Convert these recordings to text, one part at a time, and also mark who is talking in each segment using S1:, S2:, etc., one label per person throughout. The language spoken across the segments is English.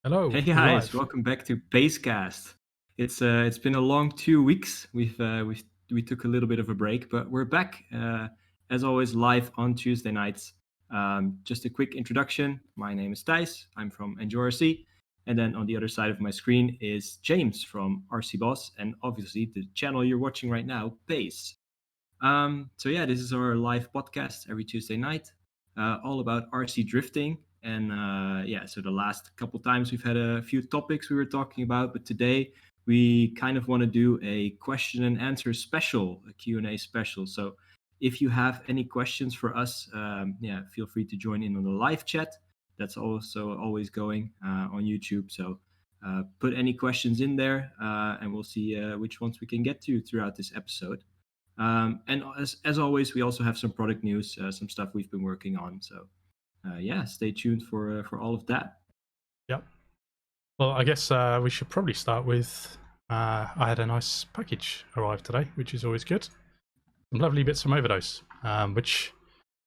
S1: Hello,
S2: Hey
S1: we're
S2: guys,
S1: live.
S2: welcome back to Basecast. It's been a long 2 weeks. We took a little bit of a break, but we're back as always live on Tuesday nights. Just a quick introduction. My name is Tijs. I'm from NJRC, and then on the other side of my screen is James from RC Boss, and obviously the channel you're watching right now, Base. So yeah, this is our live podcast every Tuesday night, all about RC drifting. And yeah, so the last couple times we've had a few topics we were talking about, but today we kind of want to do a question and answer special, a Q&A special. So if you have any questions for us, yeah, feel free to join in on the live chat. That's also always going on YouTube. So put any questions in there, and we'll see which ones we can get to throughout this episode. And as always, we also have some product news, some stuff we've been working on. So yeah, stay tuned for all of that.
S1: Yep. Well, I guess we should probably start with I had a nice package arrive today, which is always good. Some lovely bits from Overdose, which,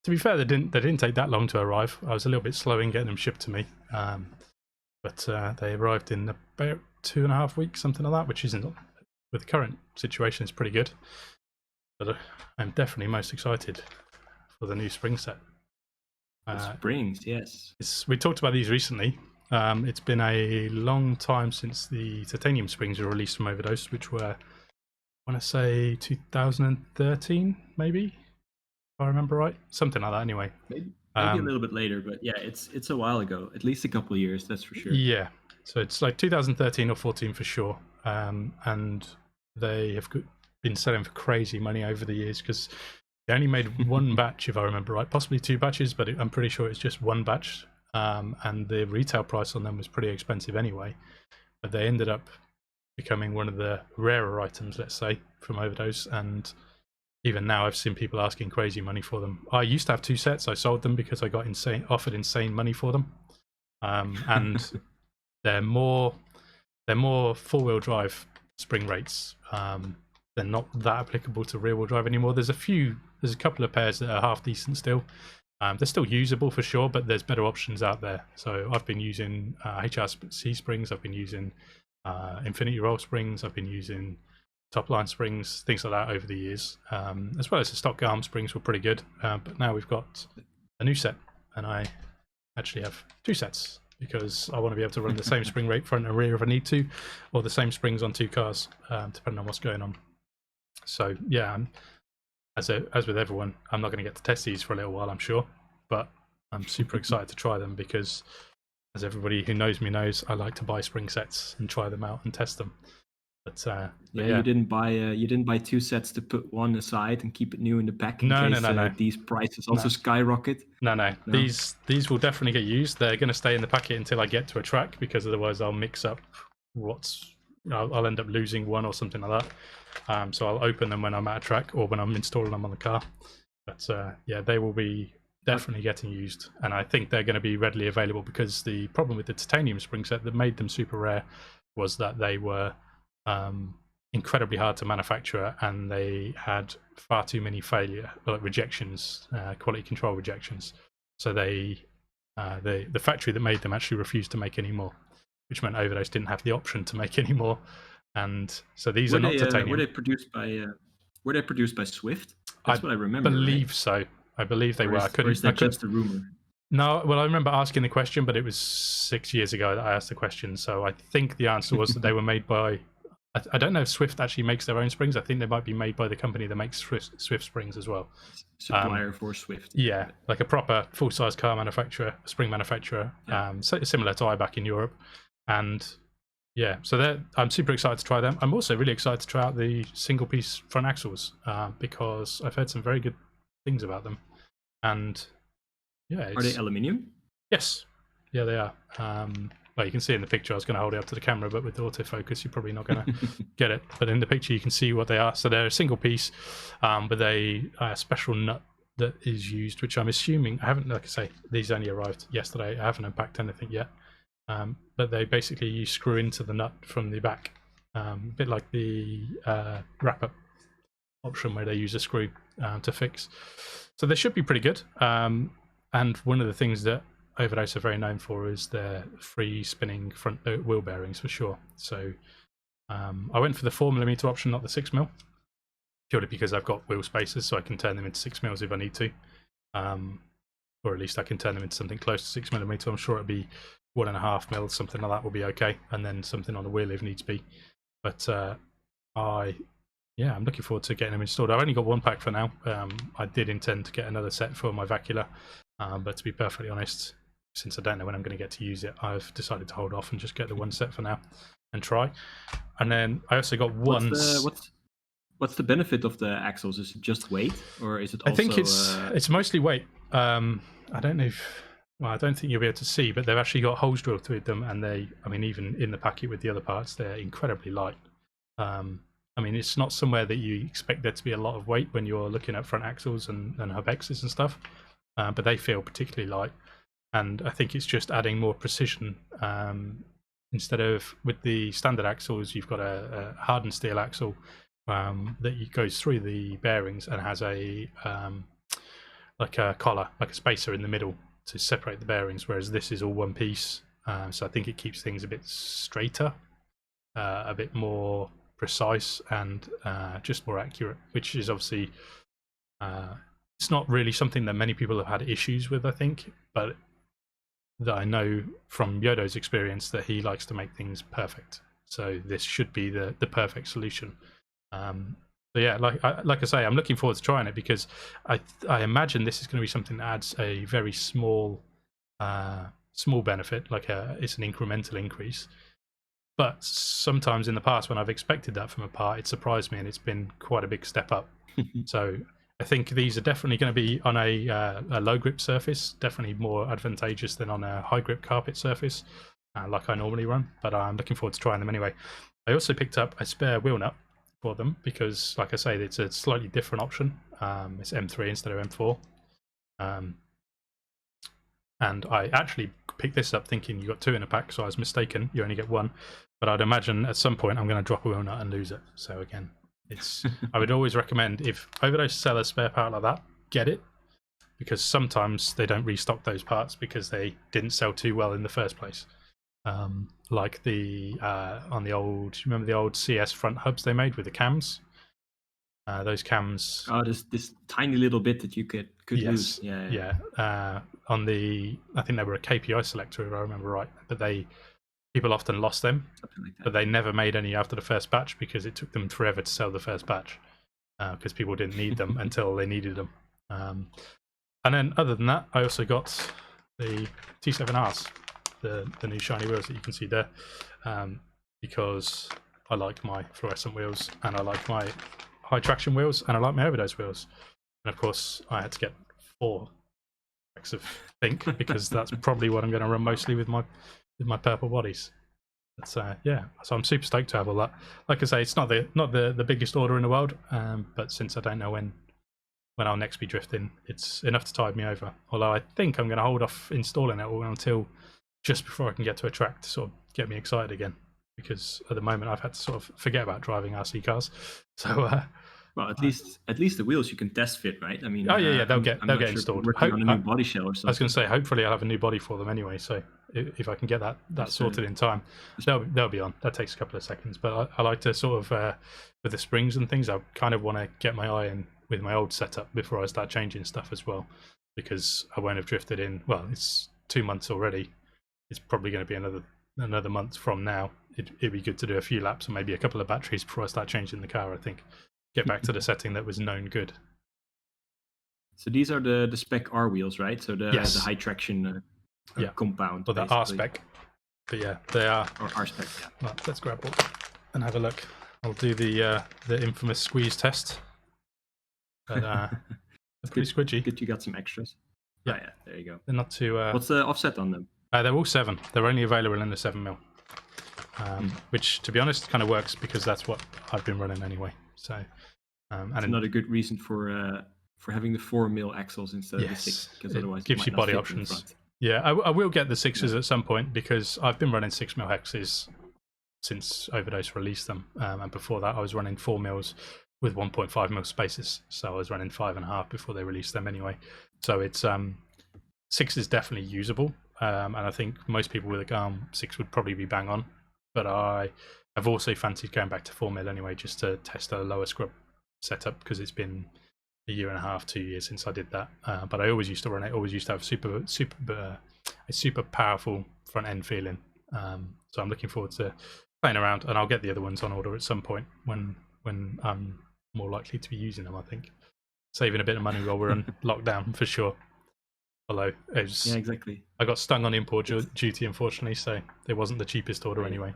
S1: to be fair, they didn't take that long to arrive. I was a little bit slow in getting them shipped to me, but they arrived in about 2.5 weeks, something like that, which isn't, with the current situation, is pretty good. But I'm definitely most excited for the new spring set.
S2: Springs, yes.
S1: We talked about these recently. It's been a long time since the titanium springs were released from Overdose, which were, I want to say 2013, maybe, if I remember right, something like that. Anyway,
S2: Maybe a little bit later, but yeah, it's a while ago, at least a couple of years, that's for sure.
S1: Yeah, so it's like 2013 or 14 for sure, and they have been selling for crazy money over the years because they only made one batch, if I remember right, possibly 2 batches, but I'm pretty sure it's just one batch. And the retail price on them was pretty expensive anyway, but they ended up becoming one of the rarer items, let's say, from Overdose. And even now I've seen people asking crazy money for them. I used to have 2 sets. I sold them because I got offered insane money for them. And they're more four-wheel drive spring rates. They're not that applicable to rear-wheel drive anymore. There's a couple of pairs that are half decent still. They're still usable for sure, but there's better options out there. So I've been using HRC springs, I've been using Infinity Roll springs, I've been using top line springs, things like that over the years, as well as the stock arm springs were pretty good. But now we've got a new set, and I actually have 2 sets because I want to be able to run the same spring rate front and rear if I need to, or the same springs on 2 cars, depending on what's going on. So yeah, as with everyone, I'm not going to get to test these for a little while, I'm sure, but I'm super excited to try them because, as everybody who knows me knows, I like to buy spring sets and try them out and test them. But
S2: yeah, you didn't buy 2 sets to put one aside and keep it new in the pack in
S1: No.
S2: these prices also skyrocket.
S1: No. These will definitely get used. They're going to stay in the packet until I get to a track, because otherwise I'll mix up I'll end up losing one or something like that. So I'll open them when I'm at a track or when I'm installing them on the car. But yeah, they will be definitely getting used, and I think they're going to be readily available, because the problem with the titanium spring set that made them super rare was that they were incredibly hard to manufacture, and they had far too many rejections, quality control rejections. So the factory that made them actually refused to make any more, which meant Overdose didn't have the option to make any more. And so these are not titanium.
S2: Were they produced by Swift? That's what I remember.
S1: I believe
S2: right?
S1: So. I believe they were.
S2: Or is that just a rumor?
S1: No, well, I remember asking the question, but it was 6 years ago that I asked the question. So I think the answer was that they were made by. I don't know if Swift actually makes their own springs. I think they might be made by the company that makes Swift springs as well.
S2: Supplier for Swift.
S1: Yeah, like a proper full-size car manufacturer, spring manufacturer, so similar to IBAC in Europe. And yeah, so I'm super excited to try them. I'm also really excited to try out the single-piece front axles, because I've heard some very good things about them. And yeah,
S2: are they aluminium?
S1: Yes, yeah, they are. Well, you can see in the picture. I was going to hold it up to the camera, but with the autofocus, you're probably not going to get it. But in the picture, you can see what they are. So they're a single piece, with a special nut that is used, which I'm assuming, I haven't, like I say, these only arrived yesterday. I haven't unpacked anything yet. But you screw into the nut from the back, a bit like the wrap-up option where they use a screw to fix. So they should be pretty good. And one of the things that Overdose are very known for is their free spinning front wheel bearings for sure. So I went for the 4mm option, not the 6mm, purely because I've got wheel spacers, so I can turn them into 6mm if I need to, or at least I can turn them into something close to 6mm. I'm sure it'll be 1.5mm, something like that will be okay, and then something on the wheel if needs be. But I'm looking forward to getting them installed. I've only got one pack for now. I did intend to get another set for my Vacula, but to be perfectly honest, since I don't know when I'm going to get to use it, I've decided to hold off and just get the one set for now and try. And then I also got one.
S2: What's the benefit of the axles? Is it just weight, or is it also...
S1: I think it's mostly weight. I don't know if... Well, I don't think you'll be able to see, but they've actually got holes drilled through them, and even in the packet with the other parts, they're incredibly light. It's not somewhere that you expect there to be a lot of weight when you're looking at front axles and hub X's and stuff, but they feel particularly light, and I think it's just adding more precision. Instead of with the standard axles, you've got a hardened steel axle that goes through the bearings and has a like a collar, like a spacer in the middle to separate the bearings, whereas this is all one piece. So I think it keeps things a bit straighter, a bit more precise, and just more accurate, which is obviously it's not really something that many people have had issues with, I think, but that I know from Yodo's experience that he likes to make things perfect. So this should be the perfect solution. So yeah, like I say, I'm looking forward to trying it, because I imagine this is going to be something that adds a very small benefit, like it's an incremental increase. But sometimes in the past, when I've expected that from a part, it surprised me, and it's been quite a big step up. So I think these are definitely going to be on a low grip surface, definitely more advantageous than on a high grip carpet surface, like I normally run. But I'm looking forward to trying them anyway. I also picked up a spare wheel nut for them, because, like I say, it's a slightly different option. It's M3 instead of M4. And I actually picked this up thinking you got two in a pack, so I was mistaken. You only get one. But I'd imagine at some point I'm going to drop a wheel nut and lose it. So again, I would always recommend, if Overdose sell a spare part like that, get it, because sometimes they don't restock those parts because they didn't sell too well in the first place. Like on the old, you remember the old CS front hubs they made with the cams? Those cams.
S2: Oh, this tiny little bit that you could lose.
S1: Yeah. On the, I think they were a KPI selector, if I remember right, but people often lost them. Something like that. But they never made any after the first batch, because it took them forever to sell the first batch, because people didn't need them until they needed them. And then other than that, I also got the T7Rs, the new shiny wheels that you can see there, because I like my fluorescent wheels, and I like my high traction wheels, and I like my Overdose wheels. And of course I had to get 4 packs of pink, because that's probably what I'm going to run mostly with my purple bodies. So I'm super stoked to have all that. Like I say, it's not the biggest order in the world, but since I don't know when I'll next be drifting, it's enough to tide me over. Although I think I'm going to hold off installing it all until just before I can get to a track to sort of get me excited again, because at the moment I've had to sort of forget about driving RC cars. So
S2: well, at least the wheels you can test fit, right? I mean,
S1: they'll get installed.
S2: Working on a new body shell or something.
S1: I was going to say, hopefully I'll have a new body for them anyway. So if I can get that sorted in time, they'll be on. That takes a couple of seconds, but I like to sort of with the springs and things, I kind of want to get my eye in with my old setup before I start changing stuff as well, because I won't have drifted in. Well, it's 2 months already. It's probably going to be another month from now. It'd be good to do a few laps and maybe a couple of batteries before I start changing the car, I think. Get back to the setting that was known good.
S2: So these are the Spec R wheels, right? So the high traction compound.
S1: Or the R Spec. But yeah, they are.
S2: Or R Spec, yeah.
S1: Well, let's grab one and have a look. I'll do the infamous squeeze test. But they're pretty squidgy.
S2: Good, you got some extras. Yeah, there you go.
S1: They're not too...
S2: What's the offset on them?
S1: They're all 7. They're only available in the 7mm. Which, to be honest, kind of works, because that's what I've been running anyway. So, and
S2: another good reason for having the 4mm axles instead of the 6, because otherwise
S1: it gives you body options. Yeah, I will get the 6s at some point, because I've been running 6mm hexes since Overdose released them, and before that I was running 4mm with 1.5mm spacers, so I was running 5.5 before they released them anyway. So it's 6 is definitely usable. and I think most people with a GARM 6 would probably be bang on. But I've also fancied going back to 4mm anyway, just to test a lower scrub setup, because it's been a year and a half, 2 years since I did that. But I always used to run it. Always used to have a super powerful front end feeling. So I'm looking forward to playing around, and I'll get the other ones on order at some point when I'm more likely to be using them. I think saving a bit of money while we're on lockdown for sure. Although
S2: Yeah, exactly.
S1: I got stung on import duty, unfortunately, so it wasn't the cheapest order anyway.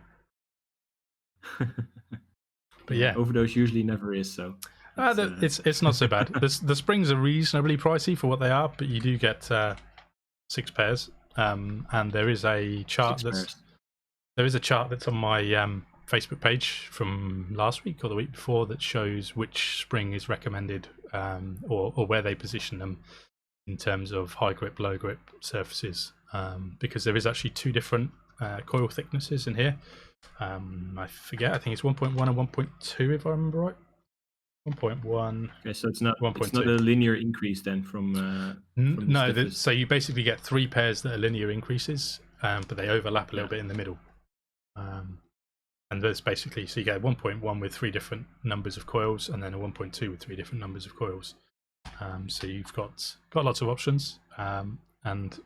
S1: But yeah,
S2: Overdose usually never is, so
S1: it's not so bad. The springs are reasonably pricey for what they are, but you do get 6 pairs, and there is a chart that's on my Facebook page from last week or the week before that shows which spring is recommended, or where they position them in terms of high grip, low grip surfaces, because there is actually 2 different coil thicknesses in here. I forget, I think it's 1.1 and 1.2 if I remember right. 1.1.
S2: Okay, so it's not a linear increase then from
S1: no. So you basically get 3 pairs that are linear increases, but they overlap a little bit in the middle. And there's basically, so you get 1.1 with 3 different numbers of coils, and then a 1.2 with 3 different numbers of coils. So you've got lots of options, and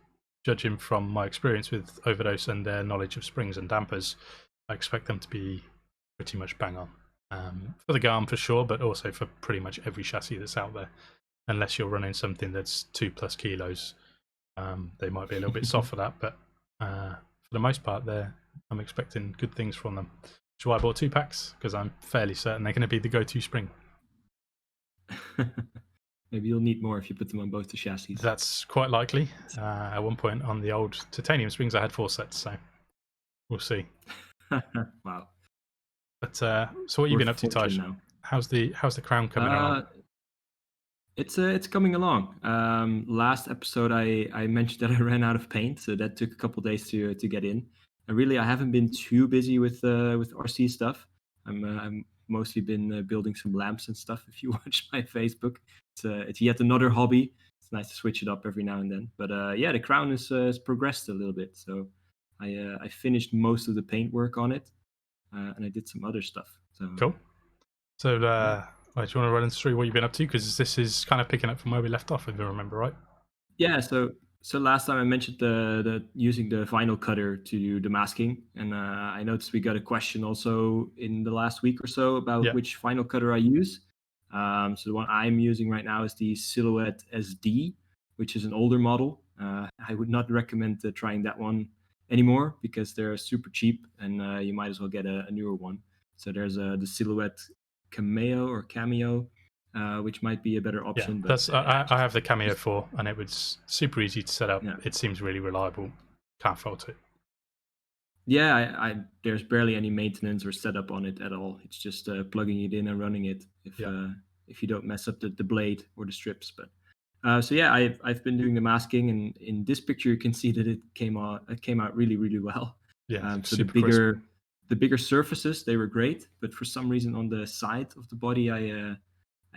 S1: judging from my experience with Overdose and their knowledge of springs and dampers, I expect them to be pretty much bang on, for the GARM for sure, but also for pretty much every chassis that's out there, unless you're running something that's 2+ kilos. They might be a little bit soft for that, but for the most part, I'm expecting good things from them. Which is why I bought 2 packs, because I'm fairly certain they're going to be the go-to spring.
S2: Maybe you'll need more if you put them on both the chassis.
S1: That's quite likely. At one point on the old titanium springs, I had 4 sets, so we'll see.
S2: Wow.
S1: But so what have you been up to, Tijs? How's the crown coming along?
S2: It's coming along. Last episode I mentioned that I ran out of paint, so that took a couple days to get in. And really, I haven't been too busy with RC stuff. I'm mostly been building some lamps and stuff. If you watch my Facebook, it's yet another hobby. It's nice to switch it up every now and then. But yeah, the crown has progressed a little bit. So I finished most of the paint work on it, and I did some other stuff. So
S1: cool. So do you want to run us through what you've been up to? Because this is kind of picking up from where we left off, if I remember right.
S2: Yeah. So last time I mentioned the using the vinyl cutter to do the masking, and I noticed we got a question also in the last week or so about which vinyl cutter I use. So the one I'm using right now is the Silhouette SD, which is an older model. I would not recommend trying that one anymore because they're super cheap, and you might as well get a newer one. So there's the Silhouette Cameo. Which might be a better option.
S1: Yeah, but I have the Cameo 4, and it was super easy to set up. Yeah. It seems really reliable. Can't fault it.
S2: Yeah, there's barely any maintenance or setup on it at all. It's just plugging it in and running it if you don't mess up the blade or the strips. But so yeah, I've been doing the masking, and in this picture you can see that it came out really, really well.
S1: Yeah,
S2: so the bigger surfaces, they were great, but for some reason on the side of the body I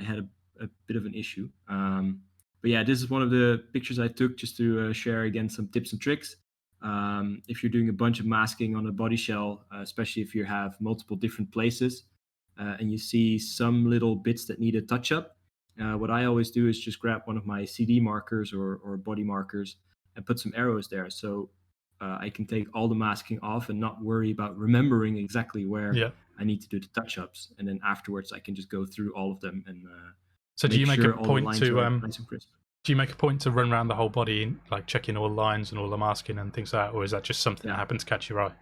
S2: had a bit of an issue. But yeah, this is one of the pictures I took just to share again some tips and tricks. If you're doing a bunch of masking on a body shell, especially if you have multiple different places, and you see some little bits that need a touch up, what I always do is just grab one of my CD markers or body markers and put some arrows there. So I can take all the masking off and not worry about remembering exactly where I need to do the touch-ups, and then afterwards I can just go through all of them and
S1: so do you make a point to nice and crisp. Do you make a point to run around the whole body, like checking all the lines and all the masking and things like that, or is that just something that happens to catch your eye?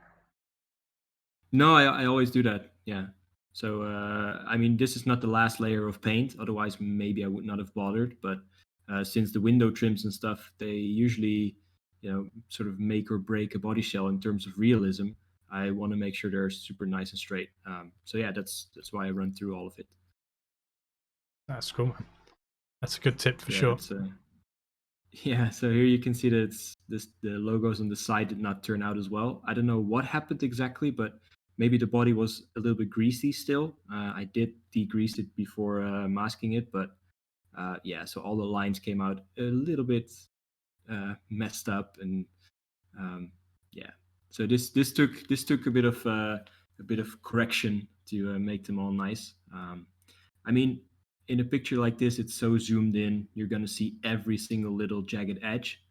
S2: No, I always do that. Yeah. So I mean, this is not the last layer of paint, otherwise maybe I would not have bothered, but since the window trims and stuff, they usually sort of make or break a body shell in terms of realism. I want to make sure they're super nice and straight. So yeah, that's why I run through all of it.
S1: That's cool, man. That's a good tip for sure.
S2: Yeah, so here you can see that the logos on the side did not turn out as well. I don't know what happened exactly, but maybe the body was a little bit greasy still. I did degrease it before masking it, but yeah, so all the lines came out a little bit messed up, and Yeah. So this took a bit of correction to make them all nice. I mean, in a picture like this, it's so zoomed in, you're gonna see every single little jagged edge.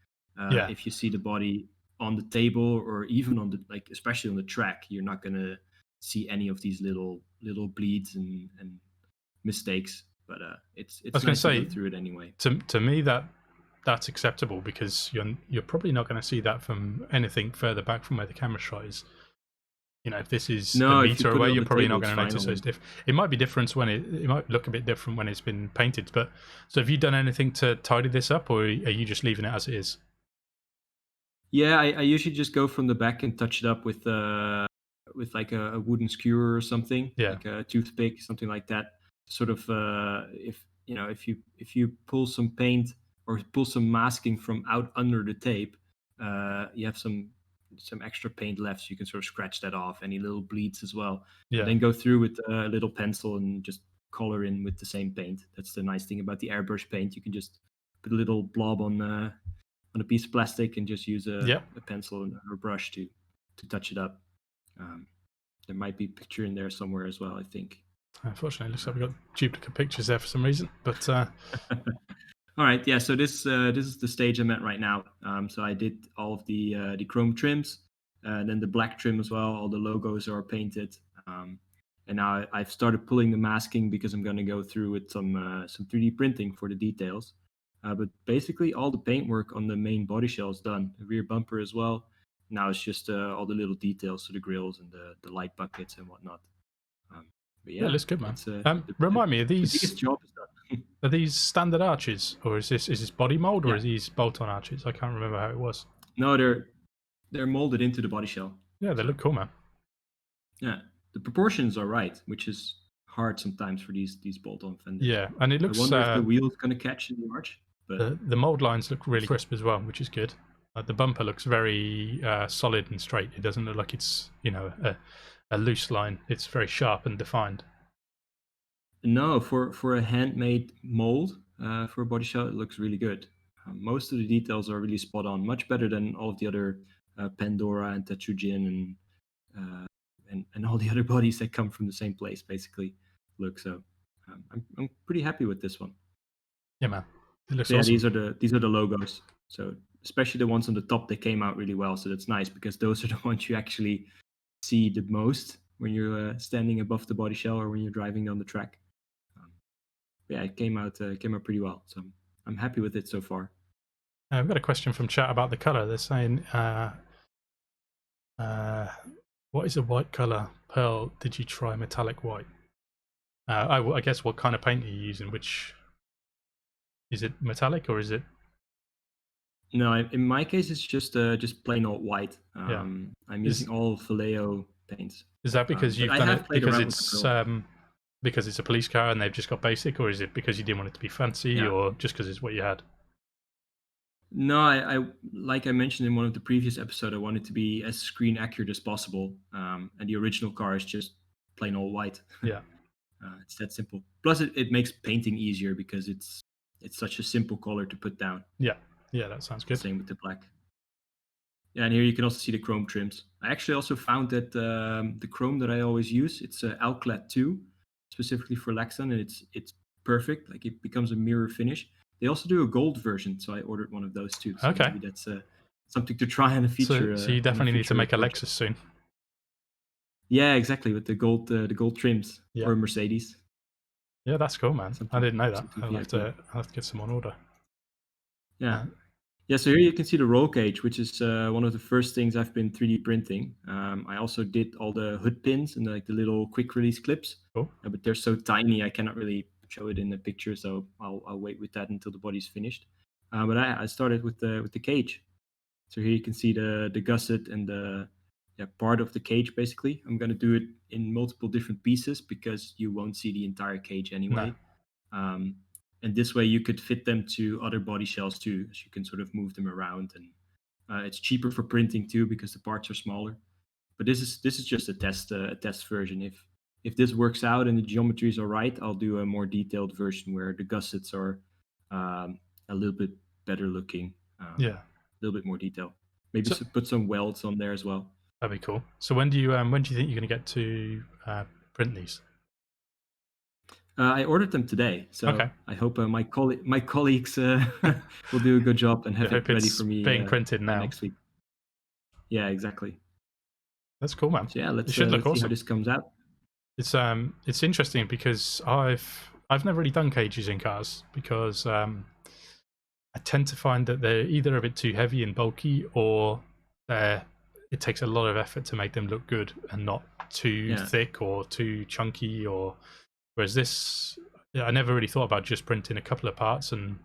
S1: Yeah.
S2: If you see the body on the table or even on the like, especially on the track, you're not gonna see any of these little bleeds and mistakes. But
S1: I
S2: it's
S1: was going to
S2: nice to go
S1: say,
S2: through it anyway.
S1: to me that's acceptable, because you're probably not going to see that from anything further back from where the camera shot is. You know, if this is a
S2: No, if you
S1: meter
S2: put it
S1: away,
S2: on
S1: you're
S2: the
S1: probably
S2: table,
S1: not
S2: it's
S1: going to
S2: fine.
S1: notice those it might be different when it might look a bit different when it's been painted. But so have you done anything to tidy this up, or are you just leaving it as it is?
S2: Yeah, I usually just go from the back and touch it up with like a wooden skewer or something,
S1: Yeah.
S2: like a toothpick, something like that. Sort of, if you know, if you pull some paint or pull some masking from out under the tape, you have some extra paint left, so you can sort of scratch that off. Any little bleeds as well.
S1: Yeah.
S2: And then go through with a little pencil and just color in with the same paint. That's the nice thing about the airbrush paint. You can just put a little blob on a piece of plastic and just use a pencil or a brush to touch it up. There might be a picture in there somewhere as well, I think.
S1: Unfortunately, it looks like we've got duplicate pictures there for some reason. But
S2: all right, yeah. So this is the stage I'm at right now. So I did all of the chrome trims, and then the black trim as well. All the logos are painted, and now I've started pulling the masking because I'm going to go through with some 3D printing for the details. But basically, all the paintwork on the main body shell is done. The rear bumper as well. Now it's just all the little details, so the grills and the light buckets and whatnot. But
S1: yeah, it looks good, man.
S2: It's,
S1: Remind me, are
S2: the
S1: these
S2: biggest job is done.
S1: are these standard arches, or is this body mold, or
S2: Yeah.
S1: is these bolt-on arches? I can't remember how it was.
S2: No, they're molded into the body shell.
S1: Yeah, they look cool, man.
S2: Yeah, the proportions are right, which is hard sometimes for these bolt-on fenders.
S1: Yeah, and it looks.
S2: I wonder if the wheel is going to catch in the arch. But
S1: the mold lines look really crisp as well, which is good. The bumper looks very solid and straight. It doesn't look like it's a loose line. It's very sharp and defined.
S2: No, for a handmade mold for a body shell, it looks really good. Most of the details are really spot on, much better than all of the other Pandora and Tetsujin and all the other bodies that come from the same place. Basically, look. So I'm pretty happy with this one.
S1: Yeah, man. It looks
S2: So yeah,
S1: awesome.
S2: these are the logos. So especially the ones on the top, they came out really well. So that's nice because those are the ones you actually see the most when you're standing above the body shell or when you're driving down the track. Yeah, it came out pretty well. So I'm happy with it so far.
S1: I've got a question from chat about the color. They're saying, what is a white color? Pearl, did you try metallic white? I guess what kind of paint are you using? Which is it, metallic or is it?
S2: No, in my case, it's just plain old white.
S1: Yeah.
S2: I'm using all Vallejo paints.
S1: Is that because you've done it because it's a police car and they've just got basic, or is it because you didn't want it to be fancy, or just because it's what you had?
S2: No, I like I mentioned in one of the previous episodes, I wanted to be as screen accurate as possible. And the original car is just plain old white.
S1: Yeah.
S2: It's that simple. Plus, it makes painting easier because it's such a simple color to put down.
S1: Yeah, that sounds good.
S2: Same with the black. Yeah, and here you can also see the chrome trims. I actually also found that the chrome that I always use, it's Alclad 2, specifically for Lexan, and it's perfect. Like it becomes a mirror finish. They also do a gold version, so I ordered one of those too. So
S1: okay,
S2: maybe that's something to try in a feature.
S1: So you definitely need to make a Lexus soon.
S2: Yeah, exactly, with the gold trims or Mercedes.
S1: Yeah, that's cool, man. I didn't know that. I'll have to get some on order.
S2: Yeah. Yeah, so here you can see the roll cage, which is one of the first things I've been 3D printing. I also did all the hood pins and like the little quick release clips,
S1: cool.
S2: But they're so tiny I cannot really show it in the picture, so I'll wait with that until the body's finished. But I started with the cage. So here you can see the gusset and the part of the cage. Basically, I'm gonna do it in multiple different pieces because you won't see the entire cage anyway. No. And this way you could fit them to other body shells too, so you can sort of move them around, and it's cheaper for printing too because the parts are smaller. But this is just a test version. If this works out and the geometries are right, I'll do a more detailed version where the gussets are a little bit better looking. A little bit more detail. Maybe
S1: So
S2: put some welds on there as well.
S1: that'd be cool. So when do you think you're going to get to print these?
S2: I ordered them today, so
S1: Okay.
S2: I hope my colleagues will do a good job and
S1: I
S2: have it
S1: hope
S2: ready
S1: it's
S2: for me
S1: being printed
S2: by
S1: now.
S2: next week. Yeah, exactly.
S1: That's cool, man.
S2: So yeah,
S1: It should look
S2: let's see how
S1: awesome.
S2: this comes out.
S1: It's interesting because I've never really done cages in cars because I tend to find that they're either a bit too heavy and bulky, or it takes a lot of effort to make them look good and not too
S2: Yeah.
S1: thick or too chunky. Or whereas this, yeah, I never really thought about just printing a couple of parts and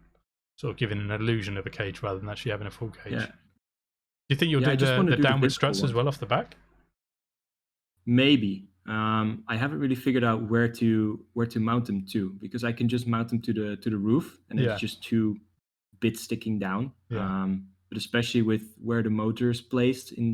S1: sort of giving an illusion of a cage rather than actually having a full cage.
S2: Yeah.
S1: Do you think you'll
S2: Yeah,
S1: do
S2: I just want to
S1: the
S2: do the
S1: downward
S2: visible
S1: struts as
S2: ones.
S1: well off the back?
S2: Maybe. I haven't really figured out where to mount them to, because I can just mount them to the roof, and it's
S1: Yeah,
S2: just two bits sticking down.
S1: yeah,
S2: But especially with where the motor is placed in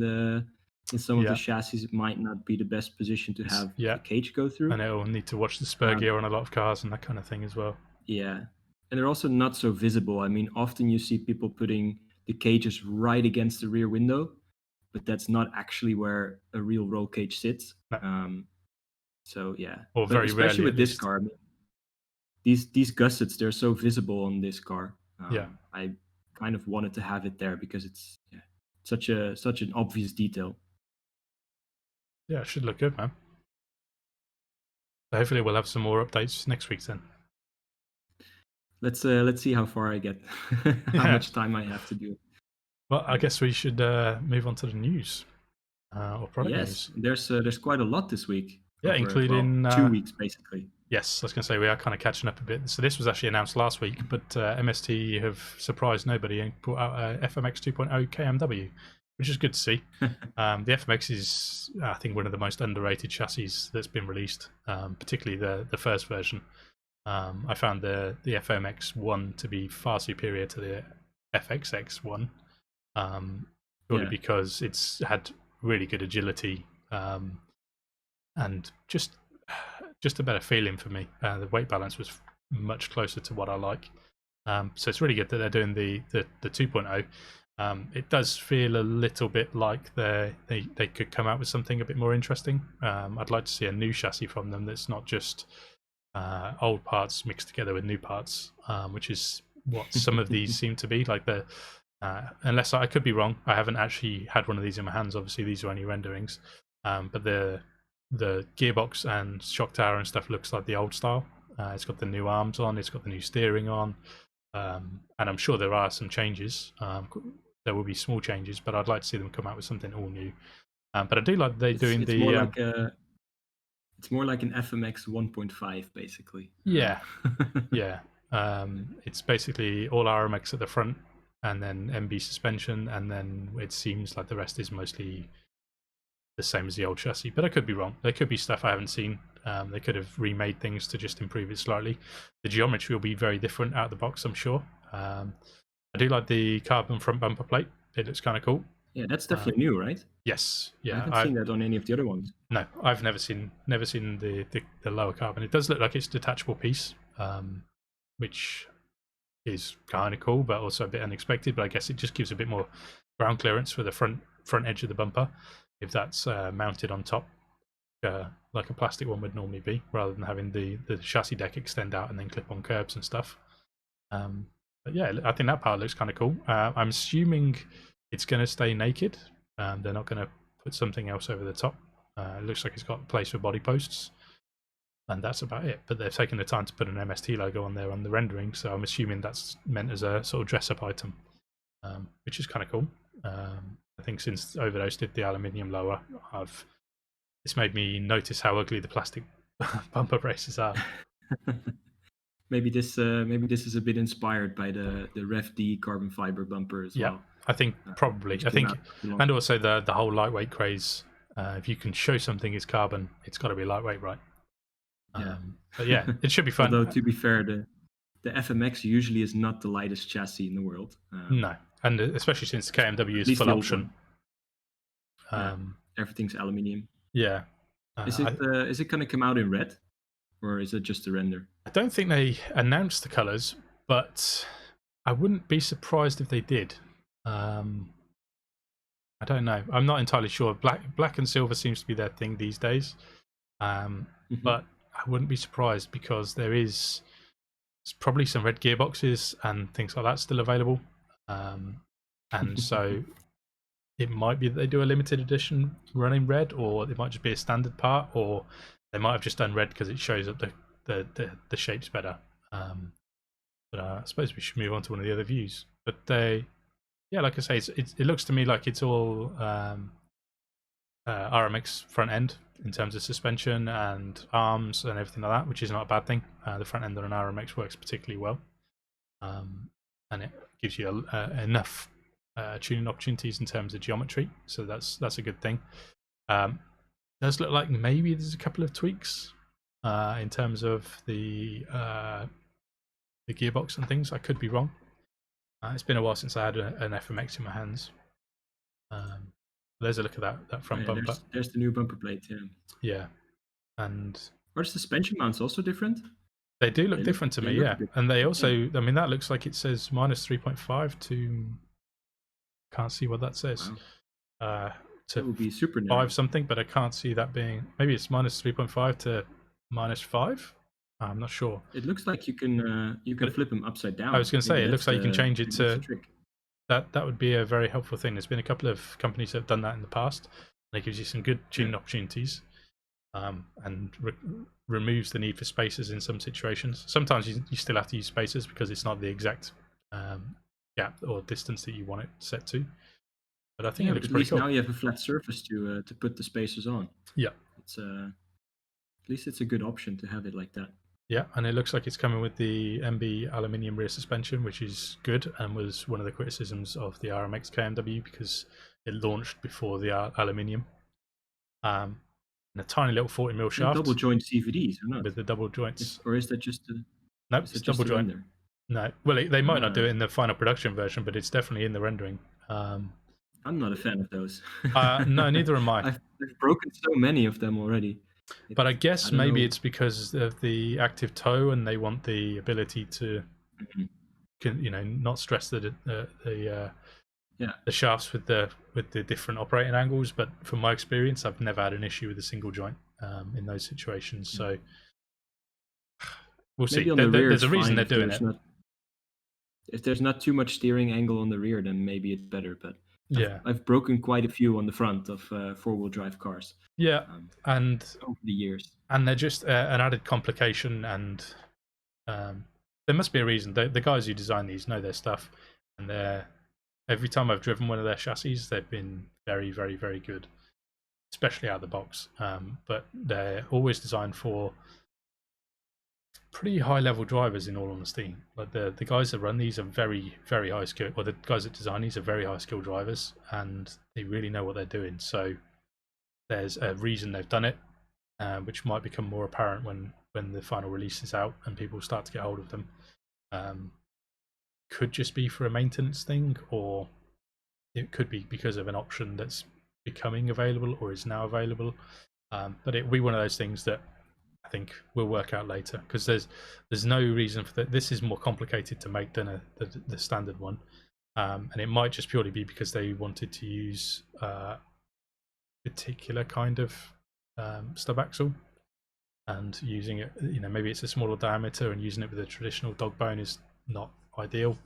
S2: some of the
S1: yeah.
S2: chassis, it might not be the best position to have
S1: Yeah,
S2: the cage go through.
S1: and it'll need to watch the spur
S2: Um,
S1: gear on a lot of cars and that kind of thing as well.
S2: yeah, and they're also not so visible. I mean, often you see people putting the cages right against the rear window, but that's not actually where a real roll cage sits.
S1: No,
S2: So yeah,
S1: or
S2: but
S1: very
S2: especially
S1: rarely at
S2: with this
S1: least.
S2: car, I mean, these gussets, they're so visible on this car.
S1: Yeah,
S2: I kind of wanted to have it there because it's such an obvious detail.
S1: yeah, it should look good, man. So hopefully we'll have some more updates next week then.
S2: Let's see how far I get, how
S1: Yeah.
S2: much time I have to do it.
S1: Well, I guess we should move on to the news or product
S2: Yes,
S1: news.
S2: there's quite a lot this week.
S1: Yeah,
S2: Over, well,
S1: including
S2: 2 weeks basically.
S1: yes, I was going to say we are kind of catching up a bit. So this was actually announced last week, but MST have surprised nobody and put out a FMX 2.0 KMW, which is good to see. The FMX is, I think, one of the most underrated chassis that's been released, particularly the first version. I found the FMX one to be far superior to the FXX one, purely
S2: Yeah,
S1: because it's had really good agility and just a better feeling for me. The weight balance was much closer to what I like. So it's really good that they're doing the 2.0. It does feel a little bit like they could come out with something a bit more interesting. I'd like to see a new chassis from them that's not just old parts mixed together with new parts, which is what some of these seem to be. Like unless I could be wrong, I haven't actually had one of these in my hands. Obviously, these are only renderings, but the gearbox and shock tower and stuff looks like the old style. It's got the new arms on, it's got the new steering on, and I'm sure there are some changes. There will be small changes, but I'd like to see them come out with something all new. But I do like they're doing
S2: it's
S1: the
S2: more like an FMX 1.5 basically.
S1: yeah. Yeah, it's basically all RMX at the front, and then MB suspension, and then it seems like the rest is mostly the same as the old chassis. But I could be wrong. There could be stuff I haven't seen. They could have remade things to just improve it slightly. The geometry will be very different out of the box, I'm sure. I do like the carbon front bumper plate. It looks kind of cool.
S2: Yeah, that's definitely new, right?
S1: Yes,
S2: I
S1: yeah.
S2: haven't seen that on any of the other ones.
S1: No, I've never seen the lower carbon. It does look like it's a detachable piece, which is kind of cool, but also a bit unexpected. But I guess it just gives a bit more ground clearance for the front edge of the bumper if that's mounted on top, like a plastic one would normally be, rather than having the chassis deck extend out and then clip on curbs and stuff. But yeah, I think that part looks kind of cool. I'm assuming it's going to stay naked. They're not going to put something else over the top. It looks like it's got a place for body posts, and that's about it. But they've taken the time to put an MST logo on there on the rendering, so I'm assuming that's meant as a sort of dress-up item, which is kind of cool. I think since Overdose did the aluminium lower, it's made me notice how ugly the plastic bumper braces are.
S2: Maybe this is a bit inspired by the Rev D carbon fiber bumper as well.
S1: I think probably. I think, and also the whole lightweight craze. If you can show something is carbon, it's got to be lightweight, right? But yeah, it should be fun.
S2: Although to be fair, the FMX usually is not the lightest chassis in the world.
S1: No, and especially since the KMW is full option.
S2: Everything's aluminium.
S1: Yeah.
S2: Is it going to come out in red, or is it just a render?
S1: I don't think they announced the colors, but I wouldn't be surprised if they did. I don't know. I'm not entirely sure. Black and silver seems to be their thing these days. But I wouldn't be surprised because there's probably some red gearboxes and things like that still available. And so it might be that they do a limited edition running red, or it might just be a standard part, or they might have just done red because it shows up the shapes better. But I suppose we should move on to one of the other views. But yeah, like I say, it looks to me like it's all RMX front end in terms of suspension and arms and everything like that, which is not a bad thing. The front end on an RMX works particularly well, and it gives you enough tuning opportunities in terms of geometry, so that's a good thing. Does look like maybe there's a couple of tweaks in terms of the gearbox and things. I could be wrong. It's been a while since I had an FMX in my hands. There's a look at that front bumper.
S2: There's the new bumper plate, yeah.
S1: Yeah, and
S2: are the suspension mounts also different?
S1: They do look different to me, yeah. And they also, I mean, that looks like it says minus 3.5 to, can't see what that says.
S2: Wow. To would be super
S1: 5 something, but I can't see that being, maybe it's minus 3.5 to minus 5. I'm not sure.
S2: It looks like you can flip them upside down.
S1: I was going to say, it looks like you can change it to, that would be a very helpful thing. There's been a couple of companies that have done that in the past, and it gives you some good tuning opportunities, and removes the need for spacers in some situations. Sometimes you still have to use spacers because it's not the exact gap or distance that you want it set to. But I think it looks pretty cool.
S2: Now you have a flat surface to put the spacers on.
S1: Yeah,
S2: it's at least it's a good option to have it like that.
S1: Yeah, and it looks like it's coming with the MB aluminium rear suspension, which is good, and was one of the criticisms of the RMX KMW because it launched before the aluminium. And a tiny little 40mm shaft.
S2: Double joint CVDs or not?
S1: With the double joints.
S2: Or is that just a...
S1: Nope, it's double joint. No, well, they might not do it in the final production version, but it's definitely in the rendering.
S2: I'm not a fan of those.
S1: No, neither am I.
S2: I've broken so many of them already.
S1: But I guess maybe it's because of the active toe, and they want the ability to, not stress the shafts with the different operating angles. But from my experience, I've never had an issue with a single joint in those situations. So we'll see. There's a reason they're doing it.
S2: If there's not too much steering angle on the rear, then maybe it's better. But
S1: yeah,
S2: I've broken quite a few on the front of four-wheel drive cars.
S1: Yeah, and
S2: over the years,
S1: and they're just an added complication. And there must be a reason. The guys who design these know their stuff, and every time I've driven one of their chassis, they've been very, very, very good, especially out of the box. But they're always designed for pretty high-level drivers, in all honesty. Like the guys that run these are very, very high skill, or the guys that design these are very high skill drivers, and they really know what they're doing. So there's a reason they've done it, which might become more apparent when the final release is out and people start to get hold of them. Could just be for a maintenance thing, or it could be because of an option that's becoming available or is now available. But it will be one of those things that I think we'll work out later, because there's no reason for that. This is more complicated to make than the standard one, and it might just purely be because they wanted to use particular kind of stub axle, and using it, maybe it's a smaller diameter, and using it with a traditional dog bone is not ideal.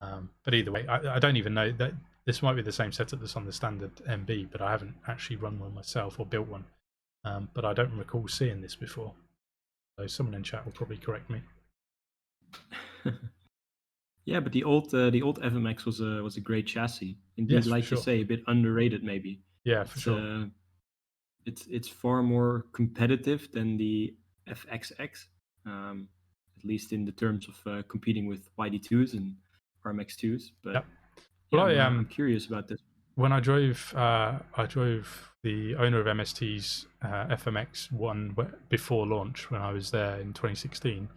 S1: But either way, I don't even know that this might be the same setup that's on the standard MB, but I haven't actually run one myself or built one. But I don't recall seeing this before, so someone in chat will probably correct me.
S2: Yeah, but the old FMX was a great chassis. Indeed, yes, like you say, a bit underrated maybe.
S1: Yeah, for sure.
S2: It's far more competitive than the FXX, at least in the terms of competing with YD2s and RMX2s. But
S1: yep. Well,
S2: I'm curious about this.
S1: When I drove the owner of MST's FMX one before launch when I was there in 2016,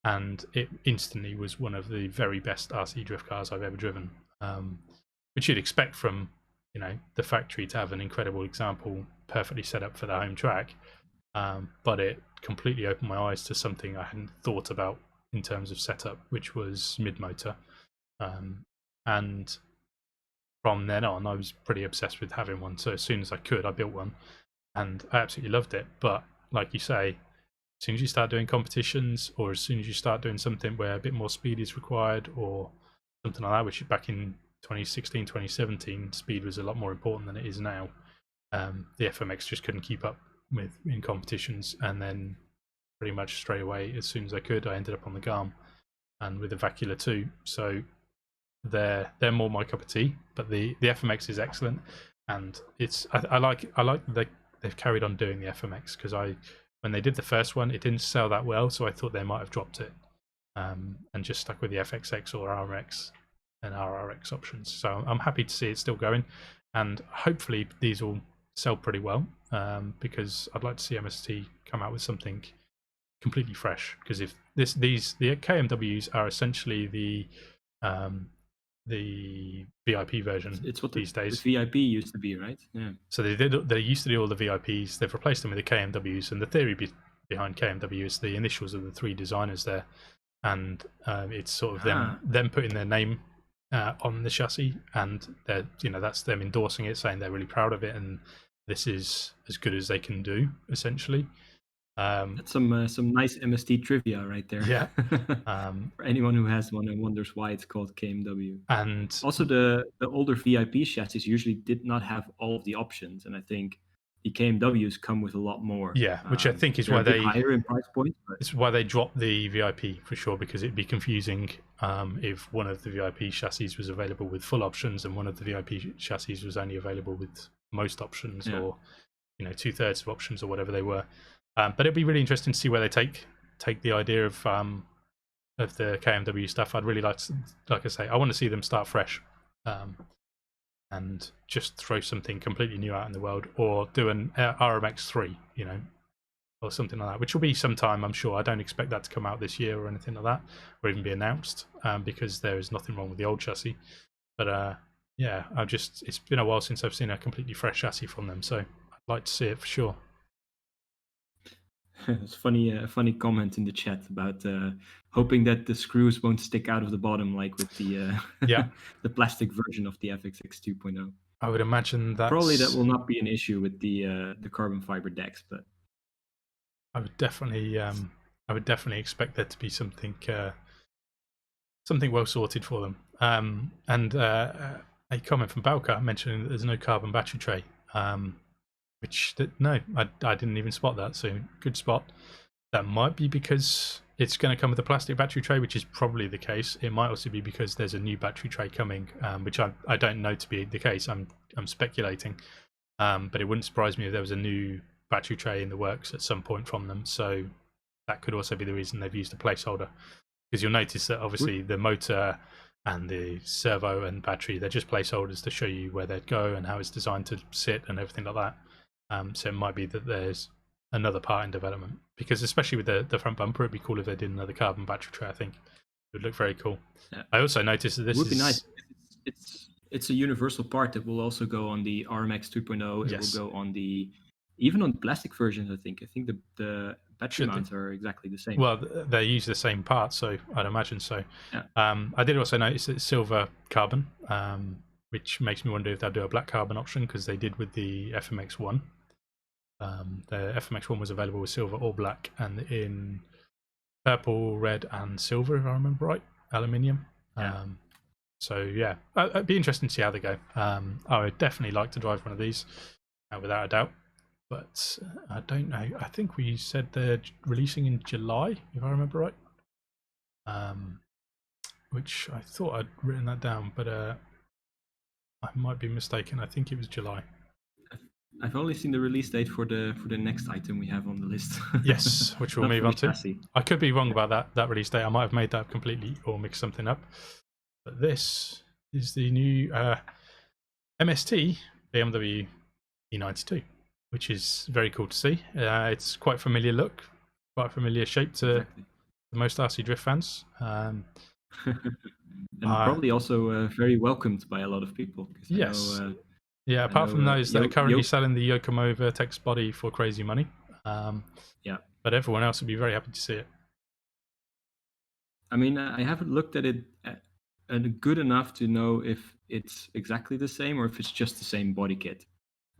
S1: and it instantly was one of the very best RC drift cars I've ever driven, which you'd expect from the factory to have an incredible example perfectly set up for the home track, but it completely opened my eyes to something I hadn't thought about in terms of setup, which was mid-motor, and from then on, I was pretty obsessed with having one. So as soon as I could, I built one, and I absolutely loved it. But like you say, as soon as you start doing competitions, or as soon as you start doing something where a bit more speed is required, or something like that, which back in 2016, 2017, speed was a lot more important than it is now. The FMX just couldn't keep up with in competitions, and then pretty much straight away, as soon as I could, I ended up on the GARM and with the Vacula too. So they're more my cup of tea. But the FMX is excellent, and I like that they've carried on doing the FMX, because when they did the first one, it didn't sell that well, so I thought they might have dropped it and just stuck with the FXX or RMX and RRX options. So I'm happy to see it still going, and hopefully these will sell pretty well, because I'd like to see MST come out with something completely fresh. Because if the KMWs are essentially the VIP version,
S2: It's what
S1: these days.
S2: the VIP used to be, right? Yeah.
S1: So they used to do all the VIPs. They've replaced them with the KMWs, and the theory behind KMW is the initials of the three designers there, and it's sort of them putting their name on the chassis, and that's them endorsing it, saying they're really proud of it, and this is as good as they can do, essentially.
S2: That's some nice MST trivia right there.
S1: Yeah.
S2: For anyone who has one and wonders why it's called KMW.
S1: And
S2: also, the older VIP chassis usually did not have all of the options, and I think the KMWs come with a lot more.
S1: Yeah, which I think is why
S2: they're higher in price point.
S1: It's why they dropped the VIP for sure, because it'd be confusing if one of the VIP chassis was available with full options and one of the VIP chassis was only available with most options, or 2/3 of options, or whatever they were. But it'd be really interesting to see where they take the idea of the KMW stuff. I'd really like I say, I want to see them start fresh, and just throw something completely new out in the world, or do an RMX3, or something like that, which will be sometime, I'm sure. I don't expect that to come out this year or anything like that, or even be announced, because there is nothing wrong with the old chassis. But yeah, it's been a while since I've seen a completely fresh chassis from them, so I'd like to see it for sure.
S2: It's funny, a funny comment in the chat about hoping that the screws won't stick out of the bottom, like with the the plastic version of the FXX 2.0.
S1: I would imagine that
S2: probably that will not be an issue with the carbon fiber decks, but
S1: I would definitely expect there to be something well sorted for them. And a comment from Balka mentioning that there's no carbon battery tray. No, I didn't even spot that, so good spot. That might be because it's going to come with a plastic battery tray, which is probably the case. It might also be because there's a new battery tray coming, which I don't know to be the case. I'm speculating, but it wouldn't surprise me if there was a new battery tray in the works at some point from them. So that could also be the reason they've used a placeholder, because you'll notice that obviously the motor and the servo and battery, they're just placeholders to show you where they'd go and how it's designed to sit and everything like that. So it might be that there's another part in development, because especially with the front bumper, it'd be cool if they did another carbon battery tray. I think it would look very cool. Yeah. I also noticed that this would be nice.
S2: It's a universal part that will also go on the RMX 2.0. It will go on even on the plastic versions. I think the battery mounts are exactly the same.
S1: Well, they use the same parts, so I'd imagine so. Yeah. I did also notice it's silver carbon, which makes me wonder if they'll do a black carbon option, because they did with the FMX1. The FMX1 was available with silver or black, and in purple, red, and silver, if I remember right, aluminium. Yeah. So yeah, it'd be interesting to see how they go. I would definitely like to drive one of these, without a doubt. But I don't know. I think we said they're releasing in July, if I remember right. Which I thought I'd written that down, but I might be mistaken. I think it was July.
S2: I've only seen the release date for the next item we have on the list.
S1: Yes, which we'll move on to. I could be wrong about that release date. I might have made that up completely or mixed something up. But this is the new MST BMW D92, which is very cool to see. It's quite familiar look, quite familiar shape to most RC Drift fans.
S2: And probably also very welcomed by a lot of people.
S1: Yes. Apart from those that are currently selling the Yokomo Vertex body for crazy money. But everyone else would be very happy to see it.
S2: I mean, I haven't looked at it good enough to know if it's exactly the same or if it's just the same body kit.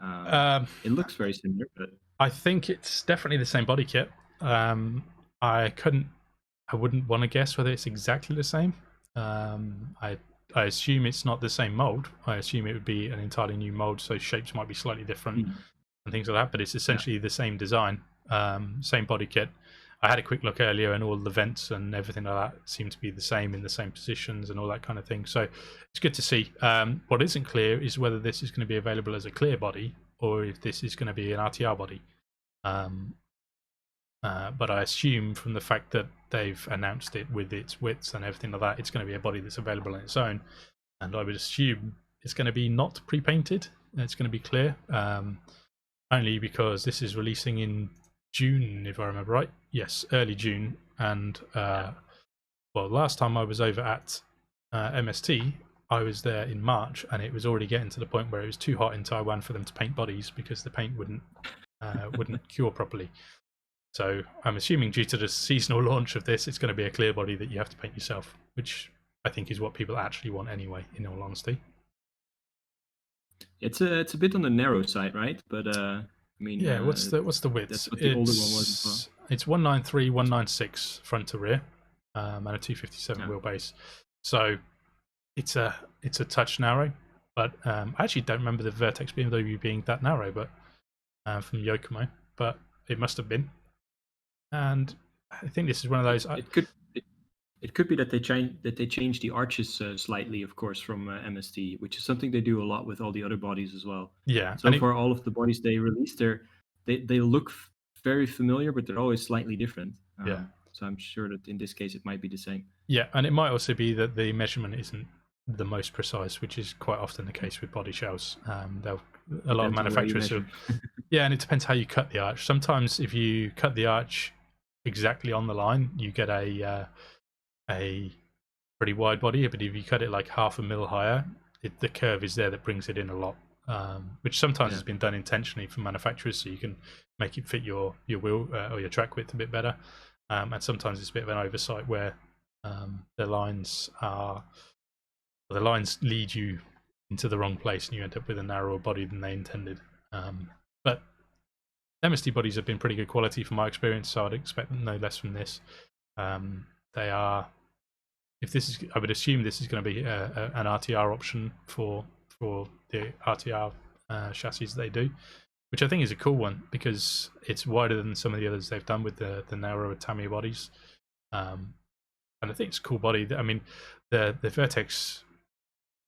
S1: Um,
S2: It looks very similar, but
S1: I think it's definitely the same body kit. I wouldn't want to guess whether it's exactly the same. I assume it's not the same mold. I assume it would be an entirely new mold, so shapes might be slightly different and things like that. But it's essentially the same design, same body kit. I had a quick look earlier, and all the vents and everything like that seem to be the same in the same positions and all that kind of thing. So it's good to see. What isn't clear is whether this is going to be available as a clear body or if this is going to be an RTR body. But I assume from the fact that they've announced it with its widths and everything like that, it's going to be a body that's available on its own. And I would assume it's going to be not pre-painted. It's going to be clear, only because this is releasing in June, if I remember right. Yes, early June. And well, last time I was over at MST, I was there in March, and it was already getting to the point where it was too hot in Taiwan for them to paint bodies because the paint wouldn't cure properly. So I'm assuming due to the seasonal launch of this, it's going to be a clear body that you have to paint yourself, which I think is what people actually want anyway, in all honesty.
S2: it's a bit on the narrow side, right? But I mean,
S1: Yeah, what's the width?
S2: that's what the older one was as well.
S1: It's 193, 196 front to rear, and a 257 wheelbase. So it's a touch narrow, but I actually don't remember the Vertex BMW being that narrow, but from Yokomo, but it must have been. And I think this is one of those.
S2: It could be that they change the arches slightly, of course, from MST, which is something they do a lot with all the other bodies as well.
S1: Yeah.
S2: So far, all of the bodies they released, they look very familiar, but they're always slightly different.
S1: Yeah.
S2: So I'm sure that in this case it might be the same.
S1: Yeah, and it might also be that the measurement isn't the most precise, which is quite often the case with body shells. A lot of manufacturers yeah, and it depends how you cut the arch. Sometimes if you cut the arch exactly on the line, you get a pretty wide body, but if you cut it like half a mil higher, the curve is there that brings it in a lot, which sometimes has been done intentionally for manufacturers so you can make it fit your wheel or your track width a bit better, and sometimes it's a bit of an oversight where the lines lead you into the wrong place and you end up with a narrower body than they intended. But MST bodies have been pretty good quality from my experience, so I'd expect no less from this. They are, I would assume this is going to be an RTR option for the RTR chassis they do, which I think is a cool one because it's wider than some of the others they've done with the narrower Tamiya bodies. And I think it's a cool body. I mean, the Vertex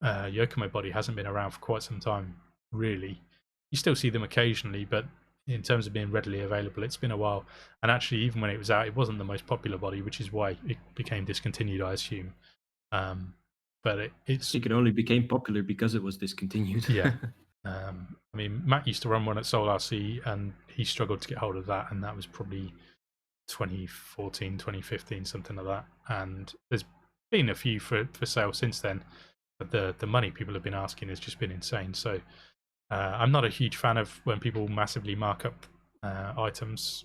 S1: Yokomo body hasn't been around for quite some time, really. You still see them occasionally, but in terms of being readily available, it's been a while. And actually, even when it was out, it wasn't the most popular body, which is why it became discontinued, I assume. But I
S2: think it only became popular because it was discontinued.
S1: Yeah. I mean, Matt used to run one at Seoul RC, and he struggled to get hold of that, and that was probably 2014, 2015, something like that. And there's been a few for sale since then, but the money people have been asking has just been insane. So I'm not a huge fan of when people massively mark up items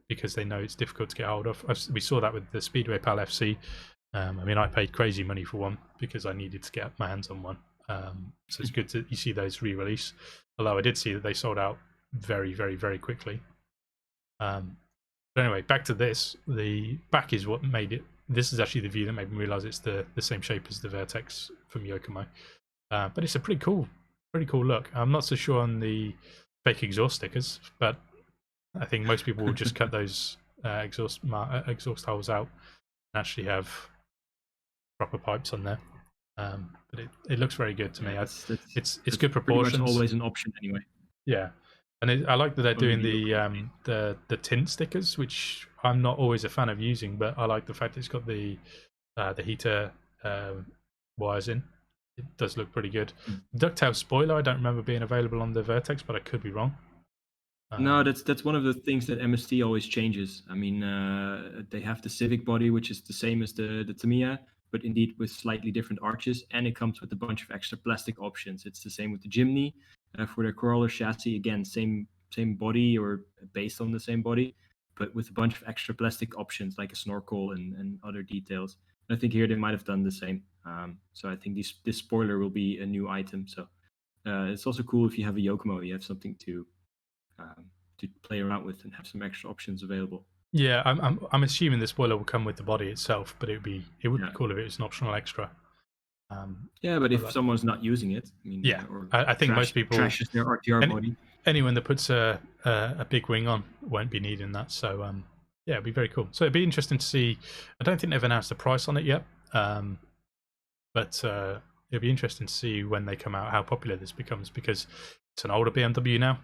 S1: because they know it's difficult to get hold of. We saw that with the Speedway Pal FC. I mean, I paid crazy money for one because I needed to get my hands on one. So it's good to you see those re-release. Although I did see that they sold out very, very, very quickly. But anyway, back to this. The back is what made it. This is actually the view that made me realize it's the same shape as the Vertex from Yokomo. But it's a pretty cool look. I'm not so sure on the fake exhaust stickers, but I think most people will just cut those exhaust holes out and actually have proper pipes on there. But it looks very good to me. It's good proportions.
S2: Pretty much always an option anyway.
S1: Yeah, and I like that they're doing the tint stickers, which I'm not always a fan of using, but I like the fact it's got the heater wires in. It does look pretty good. Ducktail spoiler, I don't remember being available on the Vertex, but I could be wrong.
S2: No, that's one of the things that MST always changes. I mean, they have the Civic body, which is the same as the Tamiya, but indeed with slightly different arches, and it comes with a bunch of extra plastic options. It's the same with the Jimny for their crawler chassis. Again, same body or based on the same body, but with a bunch of extra plastic options like a snorkel and other details. And I think here they might have done the same. So I think this spoiler will be a new item. So it's also cool if you have a Yokomo, you have something to play around with and have some extra options available.
S1: Yeah, I'm assuming the spoiler will come with the body itself, but it would be
S2: Yeah.
S1: cool if it was an optional extra.
S2: Yeah, but if
S1: Like,
S2: someone's not using it, I mean,
S1: yeah,
S2: or
S1: I think most people,
S2: trashes their RTR body.
S1: anyone that puts a big wing on won't be needing that. So yeah, it'd be very cool. So it'd be interesting to see. I don't think they've announced the price on it yet, but it'd be interesting to see when they come out how popular this becomes, because it's an older BMW now,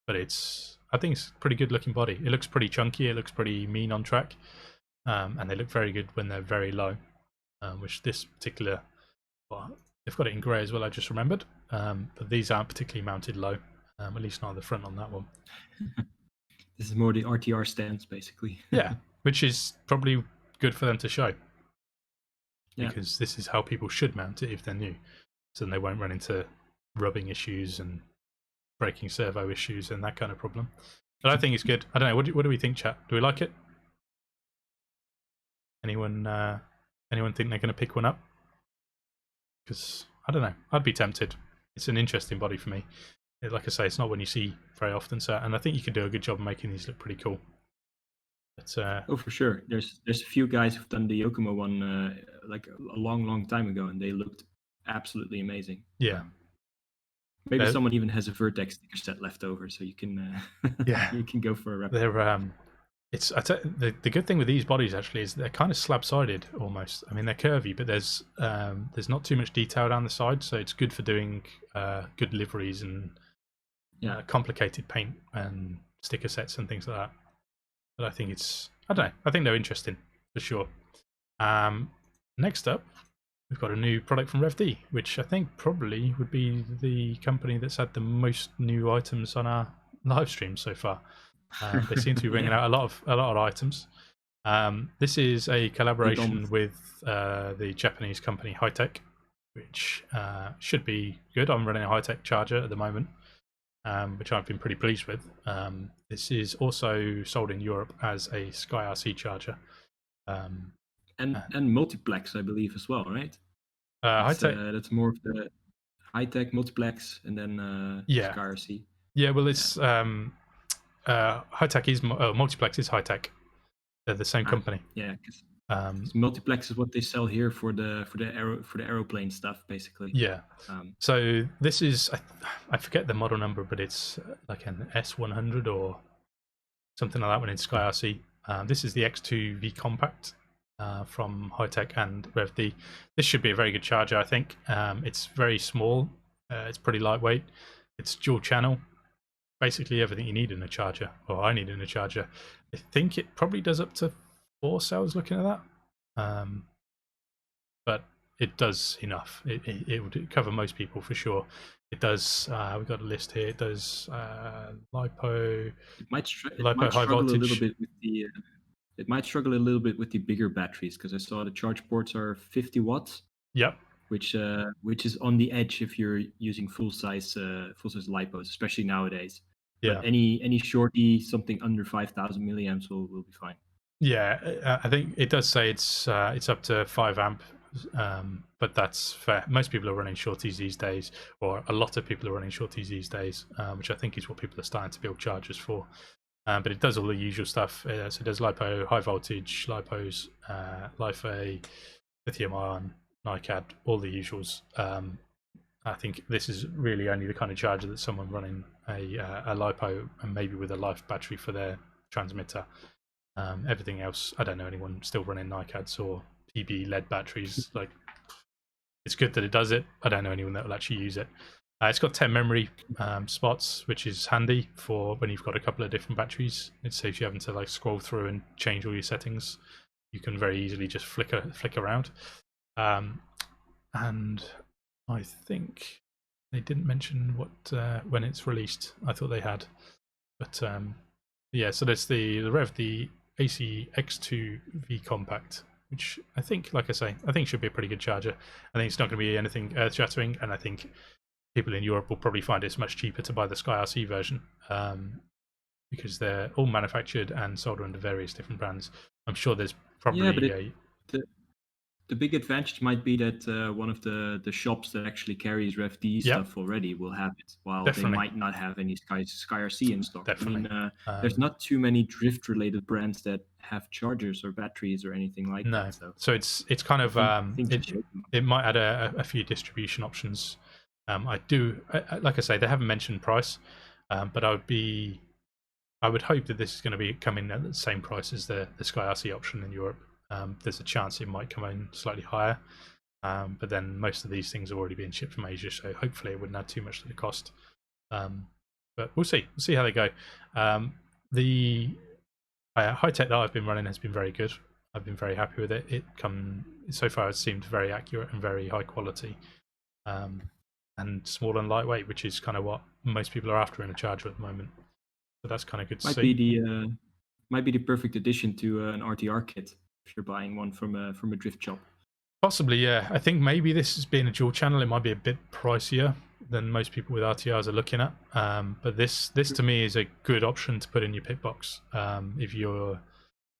S1: but I think it's a pretty good looking body. It looks pretty chunky. It looks pretty mean on track, and they look very good when they're very low. Which this particular, well, they've got it in grey as well. I just remembered, but these aren't particularly mounted low, at least not on the front on that one.
S2: This is more the RTR stance, basically.
S1: Yeah, which is probably good for them to show,
S2: Yeah.
S1: because this is how people should mount it if they're new, so then they won't run into rubbing issues and breaking servo issues and that kind of problem. But I think it's good. I don't know. What do we think, chat? Do we like it? Anyone think they're going to pick one up? Because I don't know. I'd be tempted. It's an interesting body for me. Like I say, it's not one you see very often. So, and I think you can do a good job of making these look pretty cool. But,
S2: oh, for sure. There's a few guys who've done the Yokomo one like a long time ago, and they looked absolutely amazing.
S1: Yeah.
S2: Maybe someone even has a Vertex sticker set left over, so you can
S1: yeah,
S2: you can go for a replica.
S1: They're the good thing with these bodies actually is they're kind of slab-sided almost. I mean, they're curvy, but there's not too much detail down the side, so it's good for doing good liveries and complicated paint and sticker sets and things like that. But I think I don't know. I think they're interesting for sure. Next up, we've got a new product from RevD, which I think probably would be the company that's had the most new items on our live stream so far. They seem to be bringing out a lot of items. This is a collaboration with the Japanese company Hightech, which should be good. I'm running a Hightech charger at the moment, which I've been pretty pleased with. This is also sold in Europe as a Sky RC charger.
S2: And multiplex, I believe, as well, right?
S1: Hightech.
S2: That's more of the Hightech multiplex, and then Sky RC.
S1: Yeah, well, it's Hightech is multiplex is Hightech. They're the same company.
S2: Yeah, because multiplex is what they sell here for the aeroplane stuff, basically.
S1: Yeah. So this is I forget the model number, but it's like an S100 or something like that when in Sky RC. This is the X2 V Compact from Hightech and RevD. This should be a very good charger, I think. It's very small. It's pretty lightweight. It's dual channel. Basically everything you need in a charger, or I need in a charger. I think it probably does up to 4 cells looking at that. But it does enough. It would cover most people for sure. It does, we've got a list here. It does LiPo.
S2: It might struggle
S1: high voltage.
S2: a little bit with the it might struggle a little bit with the bigger batteries, because I saw the charge ports are 50 watts.
S1: Yep.
S2: Which is on the edge if you're using full size lipos, especially nowadays.
S1: Yeah.
S2: But any shorty, something under 5,000 milliamps will be fine.
S1: Yeah, I think it does say it's up to 5 amp, but that's fair. Most people are running shorties these days, or a lot of people are running shorties these days, which I think is what people are starting to build chargers for. But it does all the usual stuff. So it does LiPo, high voltage, LiPos, LiFe, lithium ion, NiCad, all the usuals. I think this is really only the kind of charger that someone running a LiPo and maybe with a Life battery for their transmitter. Everything else, I don't know anyone still running NiCads or PB lead batteries. Like, it's good that it does it. I don't know anyone that will actually use it. It's got 10 memory spots, which is handy for when you've got a couple of different batteries. It saves you having to like scroll through and change all your settings. You can very easily just flick around. And I think they didn't mention what when it's released. I thought they had, but yeah. So there's the RevD AC X2 V Compact, which I think, like I say, I think should be a pretty good charger. I think it's not going to be anything earth-shattering, and I think people in Europe will probably find it's much cheaper to buy the Sky RC version, because they're all manufactured and sold under various different brands. I'm sure there's probably
S2: the big advantage might be that one of the shops that actually carries Rev D
S1: Yep,
S2: stuff already will have it, while they
S1: definitely,
S2: might not have any Sky RC in stock. I
S1: definitely.
S2: mean, there's not too many drift-related brands that have chargers or batteries or anything like
S1: No,
S2: that.
S1: so it's kind of
S2: I think just show them.
S1: it might add a few distribution options. Like I say, they haven't mentioned price, but I would hope that this is going to be coming at the same price as the Sky RC option in Europe. There's a chance it might come in slightly higher, but then most of these things are already being shipped from Asia, so hopefully it wouldn't add too much to the cost. But we'll see. We'll see how they go. The high tech that I've been running has been very good. I've been very happy with it. So far, it seemed very accurate and very high quality, and small and lightweight, which is kind of what most people are after in a charger at the moment. So that's kind of good to see.
S2: Might be the perfect addition to an RTR kit if you're buying one from a drift shop.
S1: Possibly, yeah. I think maybe this has been a dual channel. It might be a bit pricier than most people with RTRs are looking at. But this to me is a good option to put in your pit box. If you're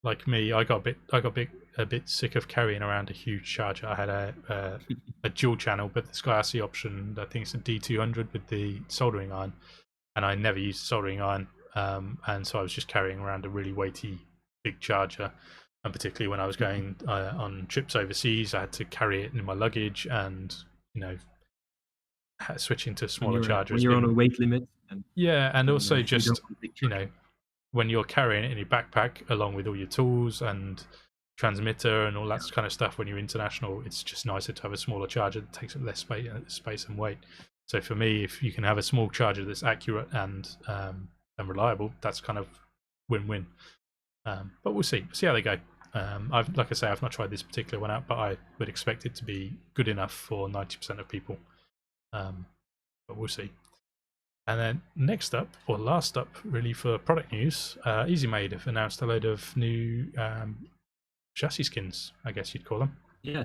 S1: like me, I got a bit sick of carrying around a huge charger. I had a dual channel, but the Sky RC option, I think it's a D200 with the soldering iron, and I never used the soldering iron, and so I was just carrying around a really weighty big charger. And particularly when I was going on trips overseas, I had to carry it in my luggage, and switching to smaller chargers.
S2: When you're on a weight limit.
S1: And also just when you're carrying it in your backpack along with all your tools and transmitter and all that kind of stuff, when you're international, it's just nicer to have a smaller charger that takes up less space and weight. So for me, if you can have a small charger that's accurate and reliable, that's kind of win-win. But we'll see how they go. Like I say, I've not tried this particular one out, but I would expect it to be good enough for 90% of people. But we'll see. And then next up, or last up, really, for product news, EasyMade have announced a load of new chassis skins, I guess you'd call them.
S2: Yeah,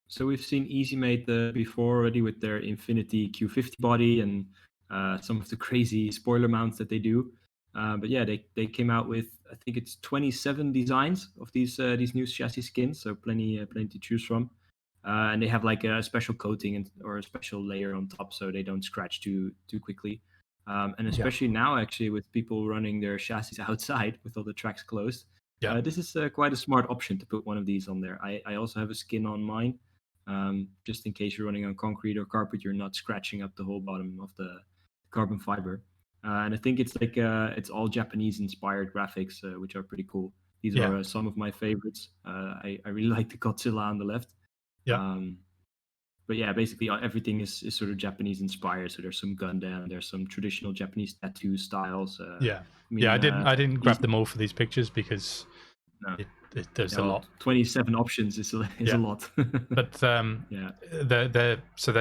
S2: so we've seen EasyMade before already with their Infinity Q50 body and some of the crazy spoiler mounts that they do. But yeah, they came out with, I think it's 27 designs of these new chassis skins, so plenty to choose from. And they have like a special coating or a special layer on top, so they don't scratch too quickly. And especially now, actually, with people running their chassis outside with all the tracks closed, this is quite a smart option to put one of these on there. I also have a skin on mine, just in case you're running on concrete or carpet, you're not scratching up the whole bottom of the carbon fiber. And I think it's like it's all Japanese-inspired graphics, which are pretty cool. These are some of my favorites. I really like the Godzilla on the left. But yeah, basically everything is sort of Japanese inspired. So there's some Gundam, there's some traditional Japanese tattoo styles.
S1: I didn't grab them all for these pictures because there's a lot.
S2: 27 options is a lot.
S1: But they're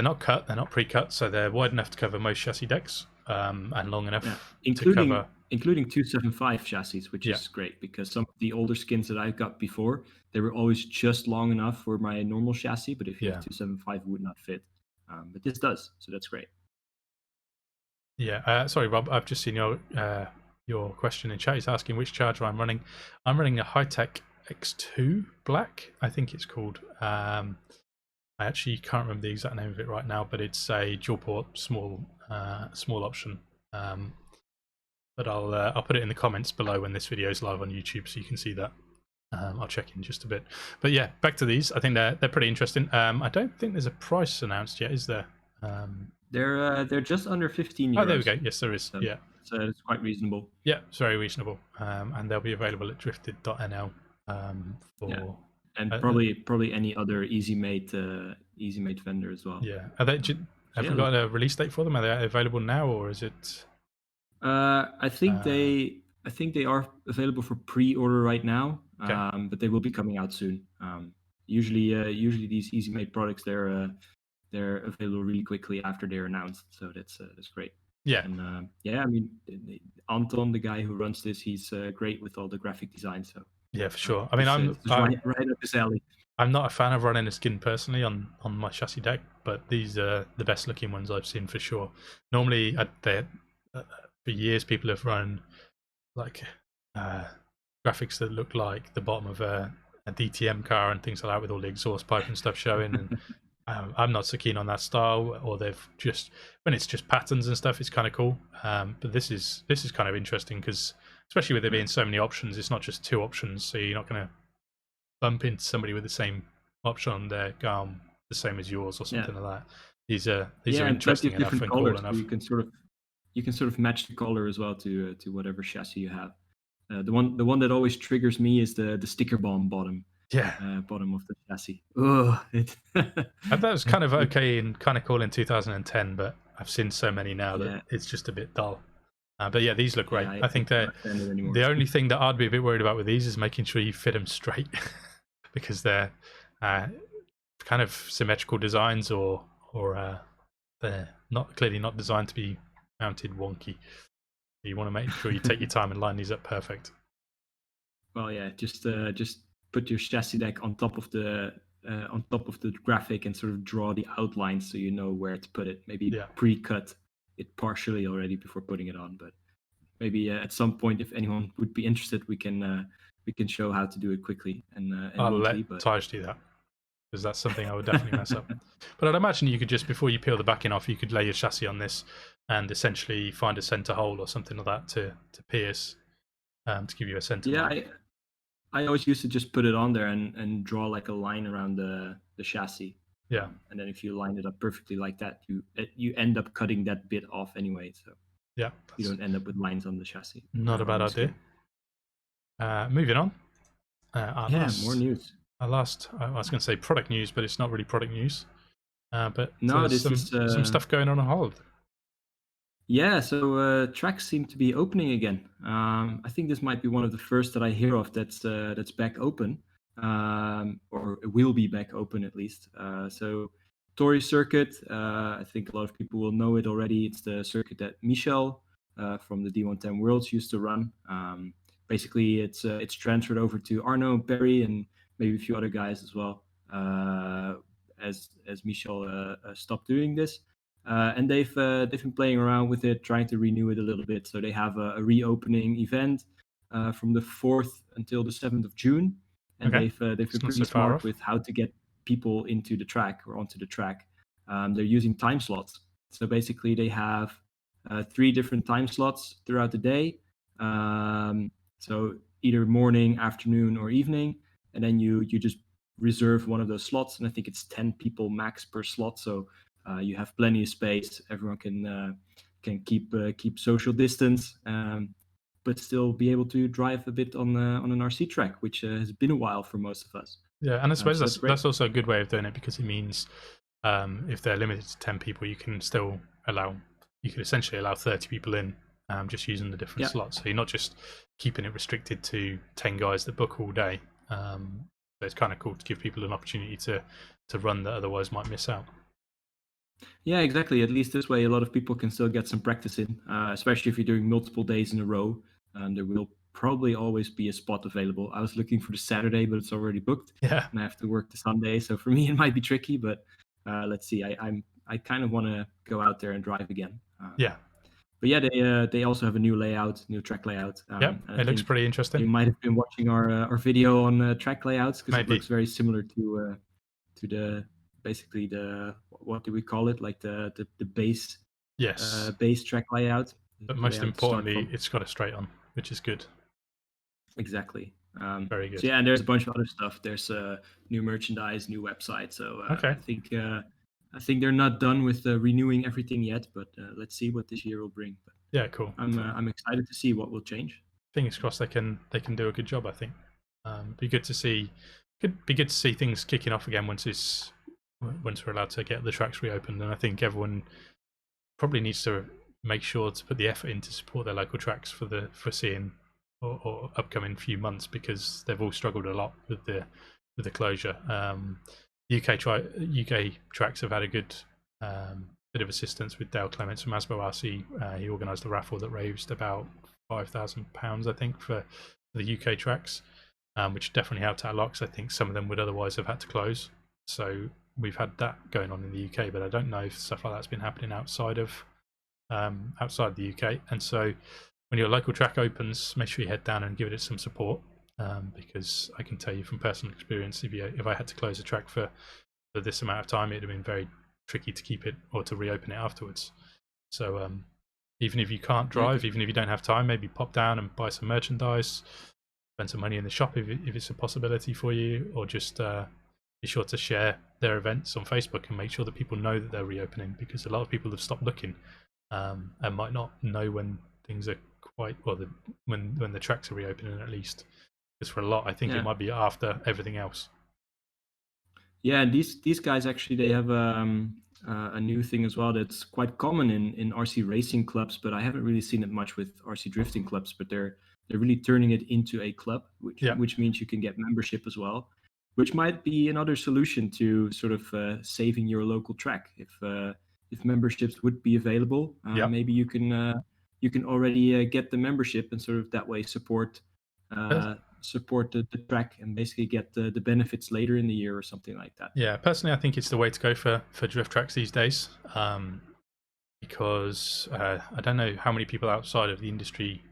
S1: not cut, they're not pre-cut, so they're wide enough to cover most chassis decks, and long enough to cover,
S2: including 275 chassis, which is great because some of the older skins that I've got before, they were always just long enough for my normal chassis, but if you have 275, it would not fit. But this does, so that's great.
S1: Sorry, Rob, I've just seen your question in chat. He's asking which charger I'm running. I'm running a Hi-Tech X2 Black, I think it's called. I actually can't remember the exact name of it right now, but it's a dual port small option. But I'll put it in the comments below when this video is live on YouTube, so you can see that. I'll check in just a bit. But yeah, back to these. I think they're pretty interesting. I don't think there's a price announced yet, is there?
S2: They're just under 15 euros.
S1: Oh, there we go. Yes, there is.
S2: So it's quite reasonable.
S1: Yeah, it's very reasonable. And they'll be available at drifted.nl for
S2: and probably any other EasyMade vendor as well.
S1: Yeah. Have we got a release date for them? Are they available now, or is it?
S2: I think they are available for pre-order right now, but they will be coming out soon. Usually these EasyMade products they're available really quickly after they're announced, so that's great.
S1: Yeah,
S2: and I mean, Anton, the guy who runs this, he's great with all the graphic design. So
S1: yeah, for sure. I mean, I'm
S2: right up his alley.
S1: I'm not a fan of running a skin personally on my chassis deck, but these are the best looking ones I've seen for sure. Normally, for years, people have run like graphics that look like the bottom of a DTM car and things like that with all the exhaust pipe and stuff showing. And I'm not so keen on that style. Or they've just, when it's just patterns and stuff, it's kind of cool. But this is kind of interesting because, especially with there being so many options, it's not just 2 options, so you're not going to bump into somebody with the same option on their GARM the same as yours or something like that. These are
S2: and plenty
S1: interesting
S2: of
S1: enough
S2: different
S1: and cool
S2: colors.
S1: enough.
S2: So you can sort of match the color as well to whatever chassis you have. The one that always triggers me is the sticker bomb bottom.
S1: Yeah,
S2: Bottom of the chassis. Oh,
S1: that was kind of okay and kind of cool in 2010, but I've seen so many now that
S2: Yeah.
S1: it's just a bit dull. But yeah, these look great. I think
S2: I'm not a fan of it anymore.
S1: the only thing that I'd be a bit worried about with these is making sure you fit them straight, because they're kind of symmetrical designs, or they're clearly not designed to be mounted wonky. You want to make sure you take your time and line these up perfect.
S2: Well, yeah, just put your chassis deck on top of the graphic and sort of draw the outlines so you know where to put it. Maybe pre-cut it partially already before putting it on, but maybe at some point, if anyone would be interested, we can show how to do it quickly and
S1: I'll
S2: neatly.
S1: let Tijs do that, because that's something I would definitely mess up. But I'd imagine you could just, before you peel the backing off, you could lay your chassis on this and essentially find a center hole or something like that to pierce, to give you a center.
S2: Yeah, I always used to just put it on there and draw like a line around the chassis.
S1: Yeah.
S2: And then if you line it up perfectly like that, you end up cutting that bit off anyway. So
S1: yeah,
S2: you don't end up with lines on the chassis.
S1: Not a bad idea. Moving on.
S2: More news.
S1: I was going to say product news, but it's not really product news. But
S2: no,
S1: there's some stuff going on hold.
S2: Yeah, so tracks seem to be opening again. I think this might be one of the first that I hear of that's back open, or it will be back open at least. So Tory circuit, I think a lot of people will know it already. It's the circuit that Michel from the D110 Worlds used to run. Basically, it's transferred over to Arno and Perry and maybe a few other guys as well, as Michel stopped doing this. And they've been playing around with it, trying to renew it a little bit. So they have a reopening event from the 4th until the 7th of June, and they've been pretty smart with how to get people into the track or onto the track. They're using time slots. So basically, they have 3 different time slots throughout the day. So either morning, afternoon, or evening, and then you just reserve one of those slots. And I think it's 10 people max per slot. So you have plenty of space. Everyone can keep social distance, but still be able to drive a bit on an RC track, which has been a while for most of us.
S1: Yeah, and I suppose that's also a good way of doing it, because it means if they're limited to 10 people, you can essentially allow 30 people in, just using the different slots. So you're not just keeping it restricted to 10 guys that book all day. So it's kind of cool to give people an opportunity to run that otherwise might miss out.
S2: Yeah, exactly. At least this way, a lot of people can still get some practice in, especially if you're doing multiple days in a row. There will probably always be a spot available. I was looking for the Saturday, but it's already booked.
S1: Yeah,
S2: and I have to work the Sunday, so for me it might be tricky. But let's see. I kind of want to go out there and drive again. But yeah, they also have a new layout, new track layout.
S1: It looks pretty interesting.
S2: You might have been watching our video on track layouts, because it looks very similar to the. Basically what do we call it, like the base base track layout,
S1: but most importantly it's got a straight on, which is good.
S2: Exactly.
S1: Very good.
S2: So yeah, and there's a bunch of other stuff. There's new merchandise, new website. So I think they're not done with renewing everything yet, but let's see what this year will bring. But
S1: yeah, cool.
S2: I'm excited to see what will change.
S1: Fingers crossed they can do a good job. I think be good to see things kicking off again once we're allowed to get the tracks reopened. And I think everyone probably needs to make sure to put the effort in to support their local tracks for the foreseeing or upcoming few months, because they've all struggled a lot with the closure. UK tracks have had a good bit of assistance with Dale Clements from Asbo RC. He organised a raffle that raised about £5,000, I think, for the UK tracks, which definitely helped out a lot, because I think some of them would otherwise have had to close. So we've had that going on in the UK, but I don't know if stuff like that's been happening outside of the UK. And so when your local track opens, make sure you head down and give it some support. because I can tell you from personal experience, if I had to close a track for this amount of time, it'd have been very tricky to keep it or to reopen it afterwards. So even if you can't drive, even if you don't have time, maybe pop down and buy some merchandise, spend some money in the shop if it's a possibility for you, or just be sure to share their events on Facebook and make sure that people know that they're reopening, because a lot of people have stopped looking and might not know when things are quite well, when the tracks are reopening at least. Because for a lot, I think it might be after everything else.
S2: Yeah, and these guys actually, they have a new thing as well that's quite common in RC racing clubs, but I haven't really seen it much with RC drifting clubs. But they're really turning it into a club, which means you can get membership as well, which might be another solution to sort of saving your local track. If memberships would be available, maybe you can already get the membership and sort of that way support the track and basically get the benefits later in the year or something like that.
S1: Yeah, personally, I think it's the way to go for drift tracks these days, because I don't know how many people outside of the industry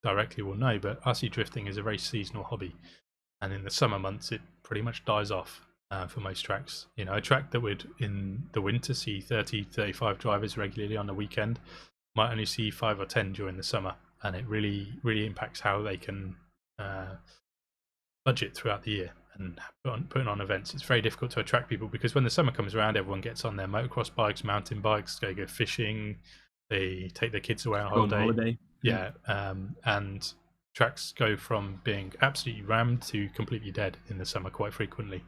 S1: directly will know, but RC drifting is a very seasonal hobby, and in the summer months it pretty much dies off for most tracks. You know, a track that would in the winter see 30, 35 drivers regularly on the weekend might only see 5 or 10 during the summer, and it really impacts how they can budget throughout the year and putting on events. It's very difficult to attract people because when the summer comes around, everyone gets on their motocross bikes, mountain bikes, go fishing, they take their kids away on holiday. Yeah, and tracks go from being absolutely rammed to completely dead in the summer quite frequently.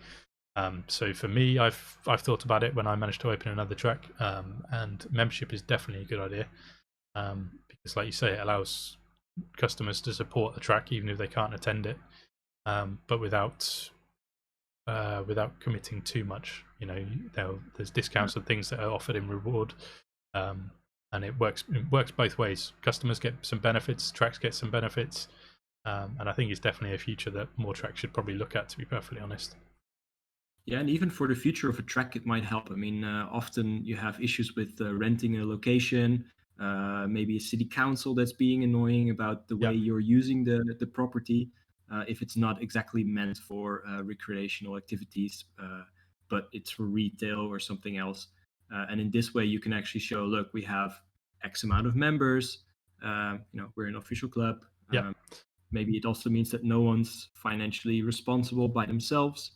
S1: So for me, I've thought about it when I managed to open another track, and membership is definitely a good idea, because like you say, it allows customers to support the track even if they can't attend it, but without committing too much. You know, there's discounts and things that are offered in reward, and it works both ways. Customers get some benefits, tracks get some benefits, and I think it's definitely a future that more tracks should probably look at, to be perfectly honest.
S2: Yeah, and even for the future of a track, it might help. I mean, often you have issues with renting a location, maybe a city council that's being annoying about the way you're using the property, if it's not exactly meant for recreational activities, but it's for retail or something else. And in this way, you can actually show, look, we have X amount of members. We're an official club. Maybe it also means that no one's financially responsible by themselves.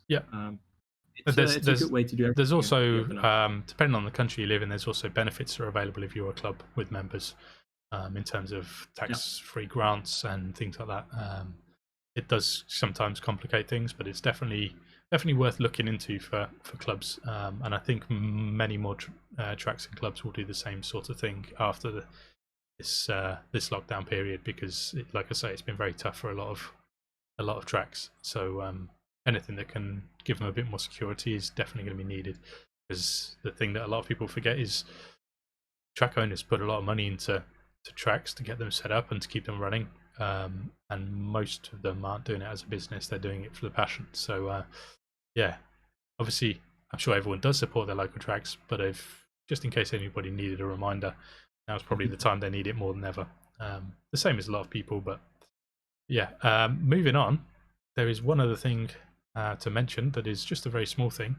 S2: It's a good way to do everything.
S1: There's also, depending on the country you live in, there's also benefits that are available if you're a club with members, in terms of tax-free grants and things like that. It does sometimes complicate things, but it's definitely worth looking into for clubs. And I think many more tracks and clubs will do the same sort of thing after this lockdown period, because, like I say, it's been very tough for a lot of tracks. So anything that can give them a bit more security is definitely going to be needed, because the thing that a lot of people forget is track owners put a lot of money into tracks to get them set up and to keep them running, and most of them aren't doing it as a business, they're doing it for the passion. So obviously I'm sure everyone does support their local tracks, but if just in case anybody needed a reminder, now's probably the time they need it more than ever. The same as a lot of people, but moving on, there is one other thing to mention that is just a very small thing,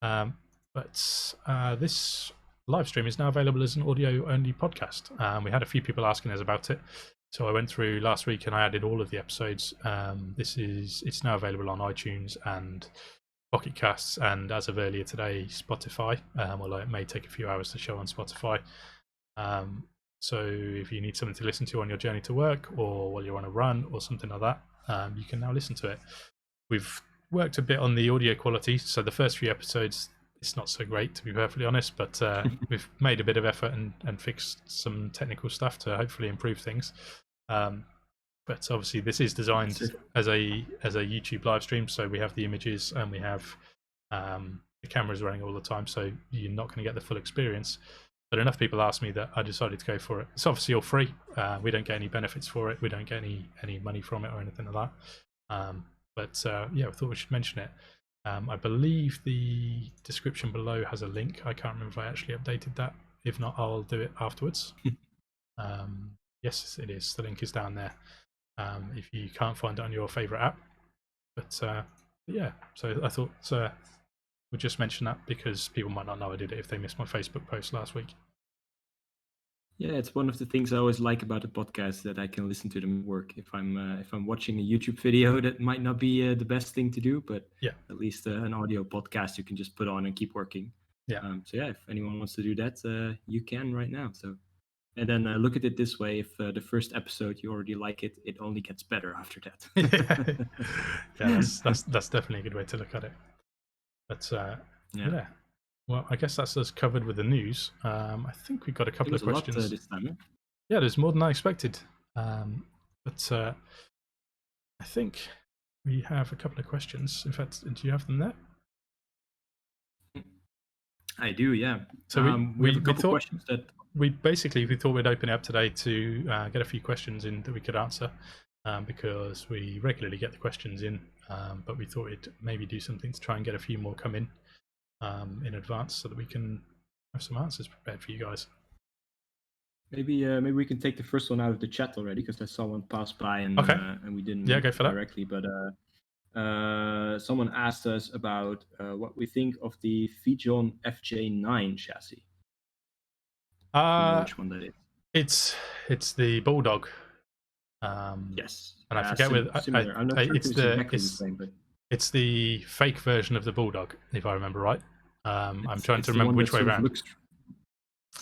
S1: but this live stream is now available as an audio only podcast. We had a few people asking us about it, so I went through last week and I added all of the episodes. It's now available on iTunes and Pocket Casts, and as of earlier today, Spotify, although it may take a few hours to show on Spotify. So if you need something to listen to on your journey to work or while you're on a run or something like that, you can now listen to it. We've worked a bit on the audio quality, so the first few episodes, it's not so great, to be perfectly honest, but we've made a bit of effort and fixed some technical stuff to hopefully improve things. But obviously this is designed as a YouTube live stream, so we have the images and we have the cameras running all the time, so you're not going to get the full experience. But enough people asked me that I decided to go for it. It's obviously all free. We don't get any benefits for it. We don't get any money from it or anything like that. But I thought we should mention it. I believe the description below has a link. I can't remember if I actually updated that. If not, I'll do it afterwards. Yes, it is. The link is down there. if you can't find it on your favorite app. But yeah, so I thought we'd just mention that because people might not know I did it if they missed my Facebook post last week.
S2: Yeah, it's one of the things I always like about the podcast, that I can listen to them at work. If I'm watching a YouTube video, that might not be the best thing to do, but
S1: Yeah,
S2: at least an audio podcast you can just put on and keep working.
S1: yeah.
S2: So yeah, if anyone wants to do that, you can right now. So, and then look at it this way: if the first episode you already like it, it only gets better after that.
S1: Yeah, that's definitely a good way to look at it. But yeah. Well, I guess that's us covered with the news. I think we've got a couple of questions.
S2: A lot, this time.
S1: Yeah, there's more than I expected. But I think we have a couple of questions. In fact, do you have them there?
S2: I do, yeah.
S1: So
S2: we have a couple questions that
S1: we thought we'd open it up today to get a few questions in that we could answer, because we regularly get the questions in, but we thought we'd maybe do something to try and get a few more come in advance so that we can have some answers prepared for you guys.
S2: Maybe we can take the first one out of the chat already, because I saw one pass by and we didn't
S1: go for
S2: directly. But someone asked us about what we think of the Fijon FJ9 chassis. You know which one that is?
S1: It's the Bulldog.
S2: Yes,
S1: and I forget
S2: similar. I'm not sure it's exactly the same, but
S1: it's the fake version of the Bulldog, if I remember right. I'm trying to remember which way around.
S2: It's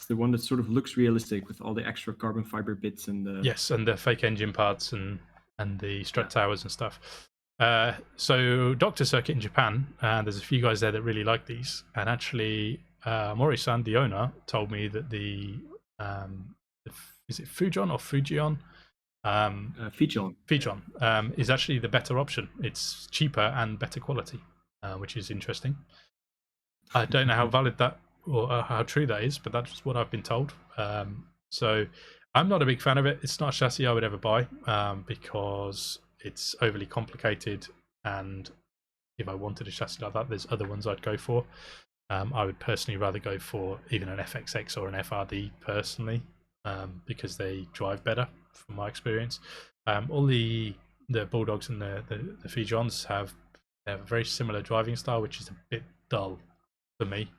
S2: the one that sort of looks realistic with all the extra carbon fiber bits and the
S1: yes, and the fake engine parts and the strut towers and stuff. So Doctor Circuit in Japan, there's a few guys there that really like these, and actually Mori-san, the owner, told me that the is it Fujon or Fujion? Fijon is actually the better option. It's cheaper and better quality, which is interesting. I don't know how valid that or how true that is, but that's what I've been told. So I'm not a big fan of it. It's not a chassis I would ever buy, because it's overly complicated, and if I wanted a chassis like that, there's other ones I'd go for. I would personally rather go for even an FXX or an FRD personally, because they drive better from my experience. All the Bulldogs and the Fijons have a very similar driving style, which is a bit dull for me.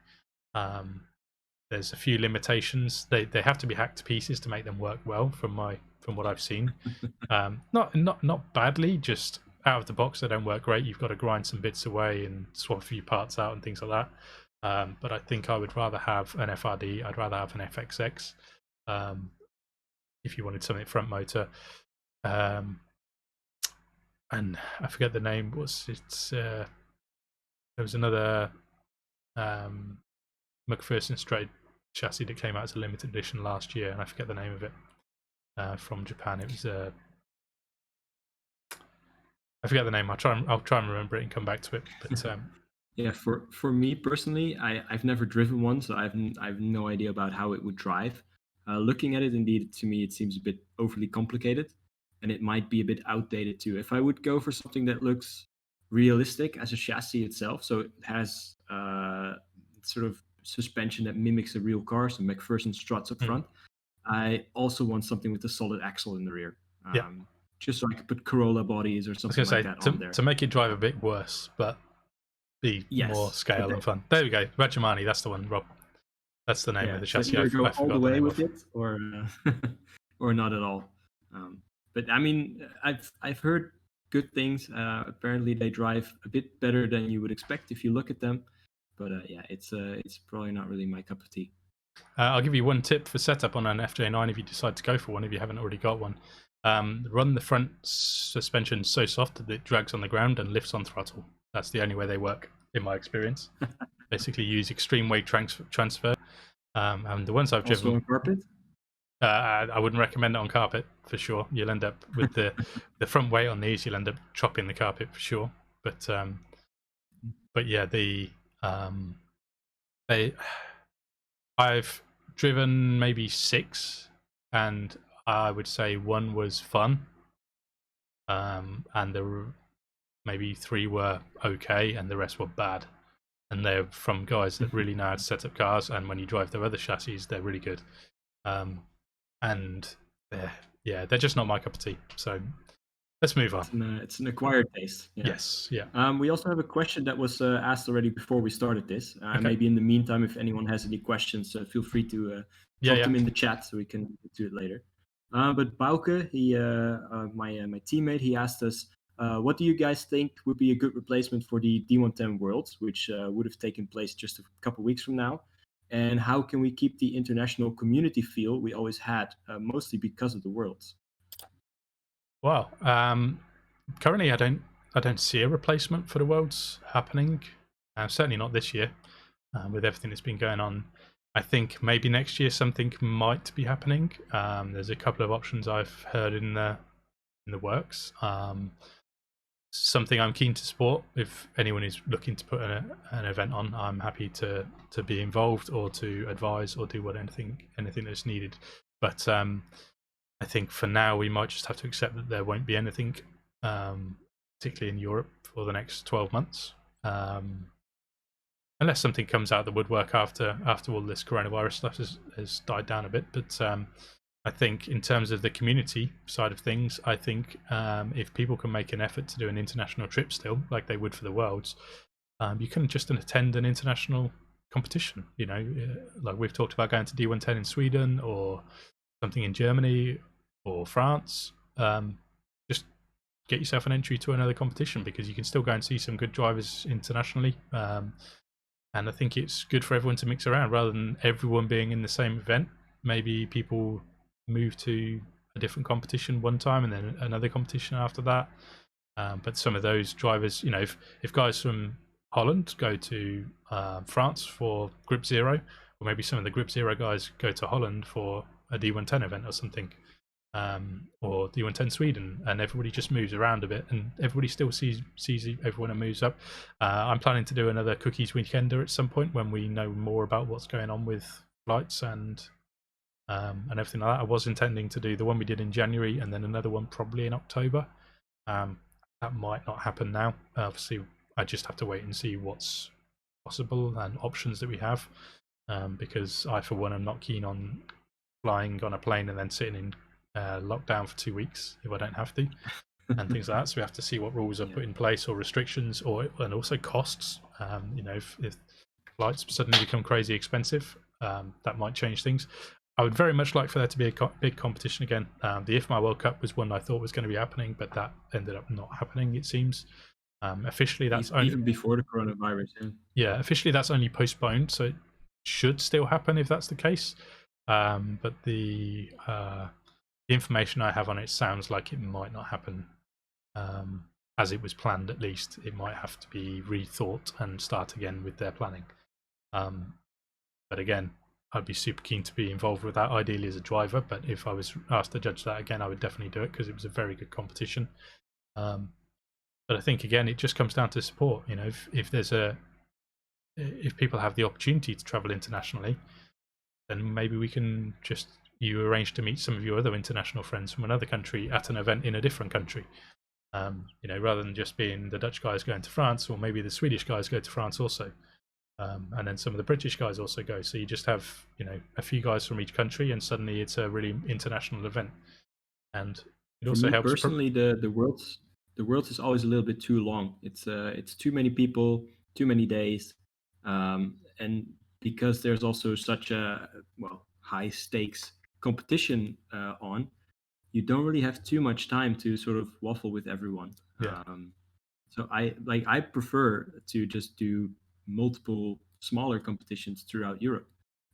S1: There's a few limitations. They have to be hacked to pieces to make them work well from what I've seen. Not badly, just out of the box they don't work great. You've got to grind some bits away and swap a few parts out and things like that. But I think I would rather have an FRD. I'd rather have an FXX. If you wanted something front motor, and I forget the name. There was another McPherson straight chassis that came out as a limited edition last year, and I forget the name of it, from Japan. It was I forget the name. I'll try and remember it and come back to it. But
S2: yeah, for me personally, I've never driven one, so I've no idea about how it would drive. Looking at it, indeed, to me, it seems a bit overly complicated, and it might be a bit outdated too. If I would go for something that looks realistic as a chassis itself, so it has sort of suspension that mimics a real car, so McPherson struts up front. I also want something with a solid axle in the rear. Just so I could put Corolla bodies or something like that on there.
S1: To make it drive a bit worse, but be more scale and fun. There we go. Rajamani, that's the one, Rob. That's the name of the chassis.
S2: So either go all the way with it, or or not at all. But I mean, I've heard good things. Apparently, they drive a bit better than you would expect if you look at them. But yeah, it's probably not really my cup of tea.
S1: I'll give you one tip for setup on an FJ9 if you decide to go for one, if you haven't already got one. Run the front suspension so soft that it drags on the ground and lifts on throttle. That's the only way they work, in my experience. Basically use extreme weight transfer. And the ones I've driven...
S2: on carpet?
S1: I wouldn't recommend it on carpet, for sure. You'll end up with the front weight on these, you'll end up chopping the carpet for sure. But yeah, I've driven maybe 6, and I would say 1 was fun, and there were maybe 3 were okay, and the rest were bad. And they're from guys that really know how to set up cars, and when you drive their other chassis, they're really good. And they're just not my cup of tea. So let's move on.
S2: It's an acquired taste. Yeah.
S1: Yes, yeah.
S2: We also have a question that was asked already before we started this.
S1: Okay.
S2: Maybe in the meantime, if anyone has any questions, feel free to
S1: Yeah,
S2: drop
S1: yeah.
S2: them in the chat so we can get to it later. But Bauke, my teammate, he asked us, what do you guys think would be a good replacement for the D110 Worlds, which would have taken place just a couple weeks from now? And how can we keep the international community feel we always had, mostly because of the Worlds?
S1: Well, currently I don't see a replacement for the Worlds happening. Certainly not this year, with everything that's been going on. I think maybe next year something might be happening. There's a couple of options I've heard in the works. Something I'm keen to support. If anyone is looking to put an event on, I'm happy to be involved or to advise or do anything that's needed. But I think for now we might just have to accept that there won't be anything, particularly in Europe, for the next 12 months, unless something comes out of the woodwork after all this coronavirus stuff has died down a bit. But I think in terms of the community side of things, I think if people can make an effort to do an international trip still, like they would for the Worlds, you can just attend an international competition. You know, like we've talked about going to D110 in Sweden or something in Germany or France. Just get yourself an entry to another competition, because you can still go and see some good drivers internationally. And I think it's good for everyone to mix around rather than everyone being in the same event. Maybe people move to a different competition one time and then another competition after that. But some of those drivers, you know, if guys from Holland go to France for Grip Zero, or maybe some of the Grip Zero guys go to Holland for a D110 event or something, or D110 Sweden, and everybody just moves around a bit, and everybody still sees everyone and moves up. I'm planning to do another Cookies Weekender at some point when we know more about what's going on with flights and everything like that. I was intending to do the one we did in January and then another one probably in October. That might not happen now. Obviously, I just have to wait and see what's possible and options that we have, because I, for one, am not keen on flying on a plane and then sitting in lockdown for 2 weeks if I don't have to, and things like that. So we have to see what rules are put in place or restrictions, and also costs. You know, if flights suddenly become crazy expensive, that might change things. I would very much like for there to be a big competition again. The IFMA World Cup was one I thought was going to be happening, but that ended up not happening, it seems. Officially, that's
S2: even before the coronavirus.
S1: Yeah, officially that's only postponed, so it should still happen if that's the case. But the information I have on it sounds like it might not happen as it was planned. At least it might have to be rethought and start again with their planning. But again, I'd be super keen to be involved with that, ideally as a driver. But if I was asked to judge that again, I would definitely do it because it was a very good competition. But I think again, it just comes down to support. You know, if people have the opportunity to travel internationally, then maybe we can you arrange to meet some of your other international friends from another country at an event in a different country. You know, rather than just being the Dutch guys going to France, or maybe the Swedish guys go to France also. And then some of the British guys also go. So you just have, you know, a few guys from each country, and suddenly it's a really international event. And it also helps.
S2: Personally, the worlds is always a little bit too long. It's too many people, too many days, and because there's also such a high stakes competition on, you don't really have too much time to sort of waffle with everyone.
S1: Yeah.
S2: So I prefer to just do multiple smaller competitions throughout Europe.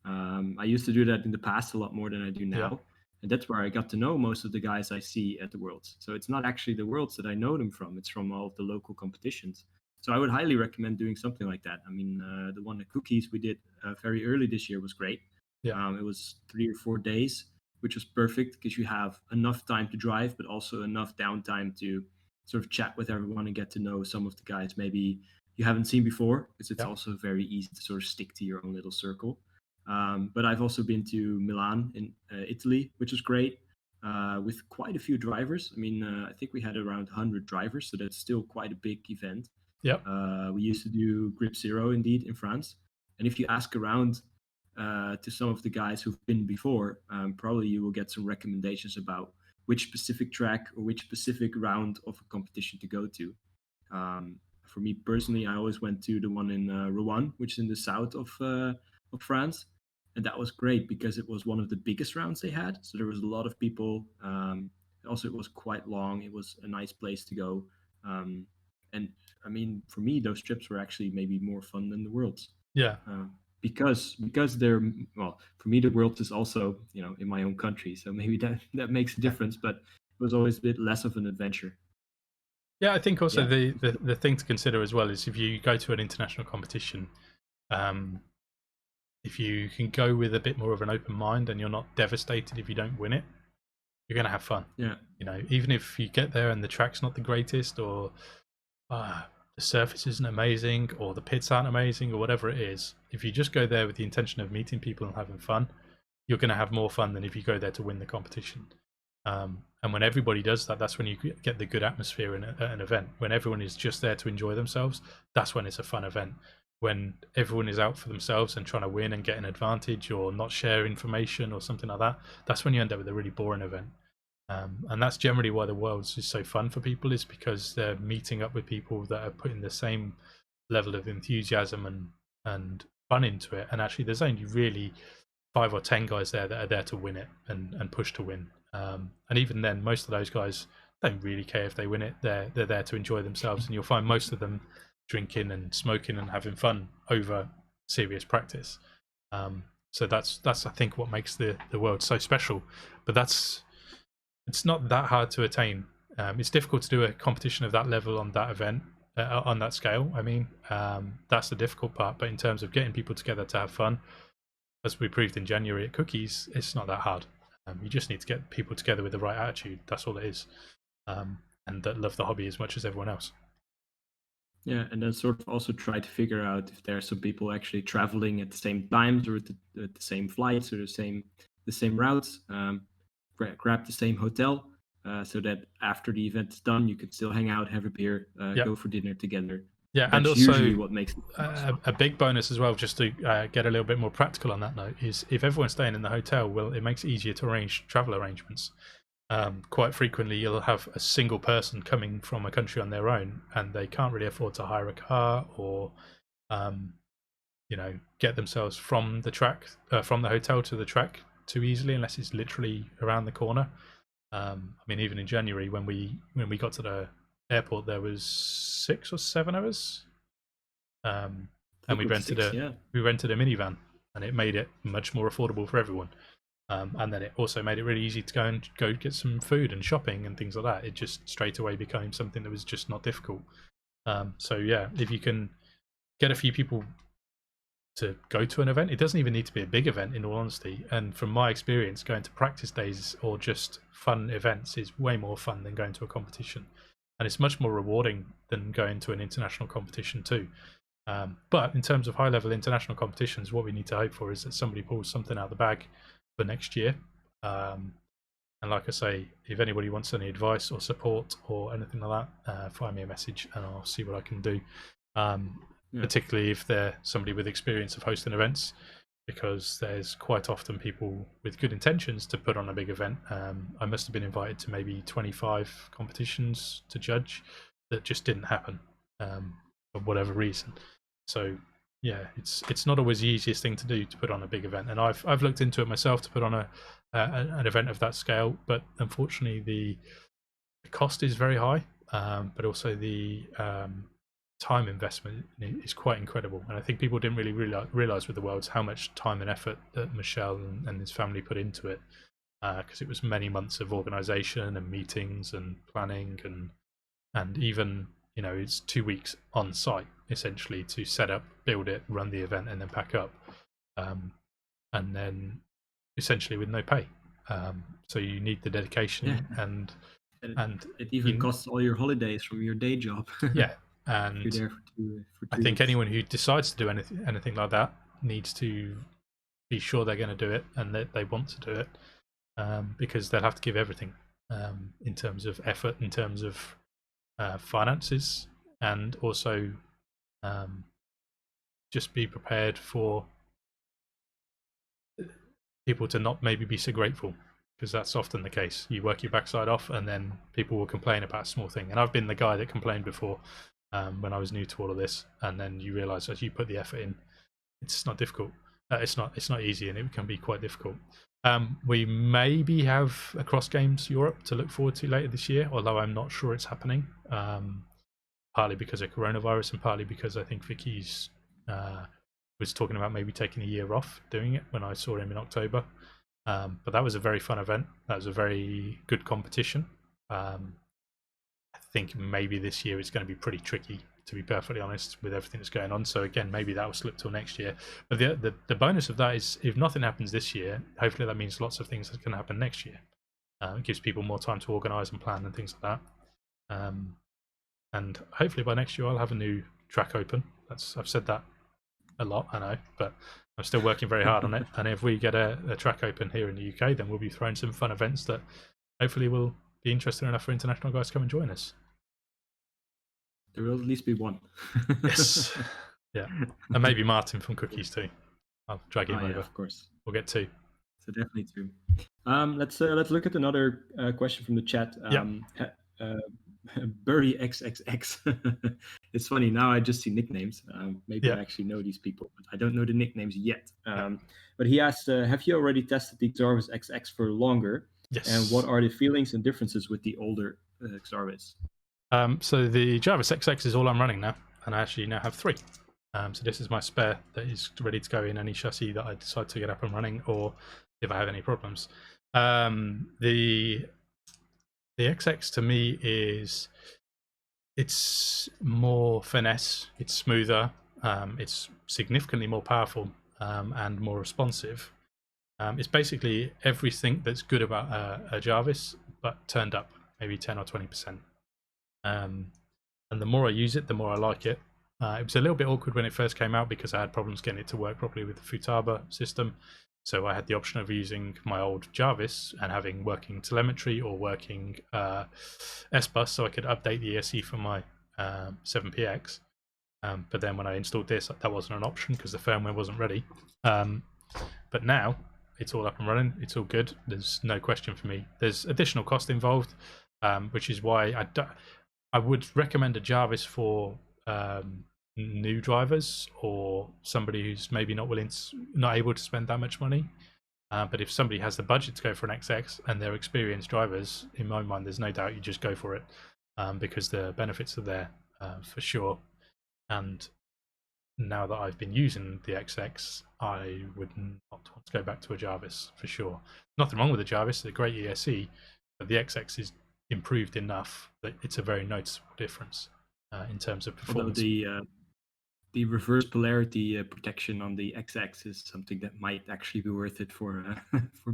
S2: I used to do that in the past a lot more than I do now.
S1: Yeah.
S2: And that's where I got to know most of the guys I see at the Worlds. So it's not actually the Worlds that I know them from. It's from all of the local competitions. So I would highly recommend doing something like that. I mean, the one at Cookies we did very early this year was great.
S1: Yeah.
S2: It was 3 or 4 days, which was perfect because you have enough time to drive, but also enough downtime to sort of chat with everyone and get to know some of the guys maybe you haven't seen before, because it's also very easy to sort of stick to your own little circle. But I've also been to Milan in Italy, which was great, with quite a few drivers. I mean, I think we had around 100 drivers, so that's still quite a big event.
S1: Yep.
S2: We used to do Grip Zero indeed in France. And if you ask around to some of the guys who've been before, probably you will get some recommendations about which specific track or which specific round of a competition to go to. For me personally, I always went to the one in Rouen, which is in the south of France, and that was great because it was one of the biggest rounds they had. So there was a lot of people. Also, it was quite long. It was a nice place to go, and I mean, for me, those trips were actually maybe more fun than the Worlds.
S1: Yeah.
S2: Because they're, well, for me the World is also, in my own country, so maybe that makes a difference, but it was always a bit less of an adventure.
S1: Yeah, I think also
S2: Yeah.
S1: the thing to consider as well is if you go to an international competition, if you can go with a bit more of an open mind and you're not devastated if you don't win it, you're going to have fun.
S2: Yeah.
S1: Even if you get there and the track's not the greatest, or the surface isn't amazing, or the pits aren't amazing, or whatever it is, if you just go there with the intention of meeting people and having fun, you're going to have more fun than if you go there to win the competition. And when everybody does that, that's when you get the good atmosphere at an event. When everyone is just there to enjoy themselves, that's when it's a fun event. When everyone is out for themselves and trying to win and get an advantage or not share information or something like that, that's when you end up with a really boring event. And that's generally why the Worlds is so fun for people, is because they're meeting up with people that are putting the same level of enthusiasm and fun into it. And actually, there's only really 5 or 10 guys there that are there to win it and push to win. And even then, most of those guys don't really care if they win it. They're there to enjoy themselves, and you'll find most of them drinking and smoking and having fun over serious practice. So that's I think what makes the World so special. But it's not that hard to attain. It's difficult to do a competition of that level on that event, on that scale. I mean, that's the difficult part. But in terms of getting people together to have fun, as we proved in January at Cookies, it's not that hard. You just need to get people together with the right attitude. That's all it is, and that love the hobby as much as everyone else.
S2: Yeah, and then sort of also try to figure out if there are some people actually traveling at the same times or at the same flights or the same routes. Grab the same hotel, so that after the event is done, you can still hang out, have a beer,
S1: Yep.
S2: go for dinner together.
S1: Yeah,
S2: That's
S1: and also
S2: usually what makes it
S1: a big bonus as well, just to get a little bit more practical on that note, is if everyone's staying in the hotel, well, it makes it easier to arrange travel arrangements. Quite frequently, you'll have a single person coming from a country on their own, and they can't really afford to hire a car or, get themselves from the track, from the hotel to the track too easily, unless it's literally around the corner. I mean, even in January when we got to the airport, there was 6 or 7 of us, and we rented a minivan, and it made it much more affordable for everyone. And then it also made it really easy to go get some food and shopping and things like that. It just straight away became something that was just not difficult. So yeah, if you can get a few people to go to an event, it doesn't even need to be a big event, in all honesty. And from my experience, going to practice days or just fun events is way more fun than going to a competition, and it's much more rewarding than going to an international competition too. But in terms of high-level international competitions, what we need to hope for is that somebody pulls something out of the bag for next year. And like I say, if anybody wants any advice or support or anything like that, find me a message and I'll see what I can do. Particularly if they're somebody with experience of hosting events, because there's quite often people with good intentions to put on a big event. I must have been invited to maybe 25 competitions to judge that just didn't happen, for whatever reason. So yeah, it's not always the easiest thing to do to put on a big event, and I've looked into it myself to put on an event of that scale, but unfortunately the cost is very high, but also the time investment is quite incredible. And I think people didn't really realize with the Worlds how much time and effort that Michel and his family put into it, because it was many months of organization and meetings and planning, and even it's 2 weeks on site essentially to set up, build it, run the event, and then pack up, and then essentially with no pay. So you need the dedication, and
S2: it even costs all your holidays from your day job.
S1: Yeah, and
S2: you're there for 2
S1: I think
S2: weeks.
S1: anyone who decides to do anything like that needs to be sure they're going to do it and that they want to do it, because they'll have to give everything, in terms of effort, in terms of finances, and also just be prepared for people to not maybe be so grateful. because that's often the case. You work your backside off, and then people will complain about a small thing. And I've been the guy that complained before when I was new to all of this. And then you realise as you put the effort in, it's not difficult. It's not easy, and it can be quite difficult. We maybe have Across Games Europe to look forward to later this year, although I'm not sure it's happening. Partly because of coronavirus, and partly because I think Vicky's was talking about maybe taking a year off doing it when I saw him in October. But that was a very fun event. That was a very good competition. I think maybe this year it's going to be pretty tricky, to be perfectly honest, with everything that's going on. So again, maybe that will slip till next year. But the bonus of that is, if nothing happens this year, hopefully that means lots of things that can happen next year. It gives people more time to organise and plan and things like that. And hopefully by next year I'll have a new track open. I've said that a lot, I know, but I'm still working very hard on it. And if we get a track open here in the UK, then we'll be throwing some fun events that hopefully will be interesting enough for international guys to come and join us.
S2: There will at least be one.
S1: Yes. Yeah. And maybe Martin from Cookies too. I'll drag him over.
S2: Yeah, of course.
S1: We'll get two.
S2: So definitely two. Let's look at another question from the chat. Burry XXX. It's funny, now I just see nicknames. Maybe I actually know these people, but I don't know the nicknames yet. But he asked, have you already tested the Xarvis XX for longer?
S1: Yes.
S2: And what are the feelings and differences with the older Xarvis?
S1: So the Jarvis XX is all I'm running now, and I actually now have 3. So this is my spare that is ready to go in any chassis that I decide to get up and running, or if I have any problems. The XX to me it's more finesse, it's smoother, it's significantly more powerful and more responsive. It's basically everything that's good about a Jarvis, but turned up maybe 10 or 20%. And the more I use it, the more I like it. It was a little bit awkward when it first came out because I had problems getting it to work properly with the Futaba system. So I had the option of using my old Jarvis and having working telemetry or working S-Bus, so I could update the ESC for my 7PX. But then when I installed this, that wasn't an option because the firmware wasn't ready. But now it's all up and running. It's all good. There's no question for me. There's additional cost involved, which is why I would recommend a Jarvis for new drivers or somebody who's maybe not able to spend that much money. But if somebody has the budget to go for an XX and they're experienced drivers, in my mind, there's no doubt you just go for it because the benefits are there for sure. And now that I've been using the XX, I would not want to go back to a Jarvis for sure. Nothing wrong with the Jarvis; it's a great ESC, but the XX is improved enough that it's a very noticeable difference in terms of performance.
S2: Although the reverse polarity protection on the XX is something that might actually be worth it for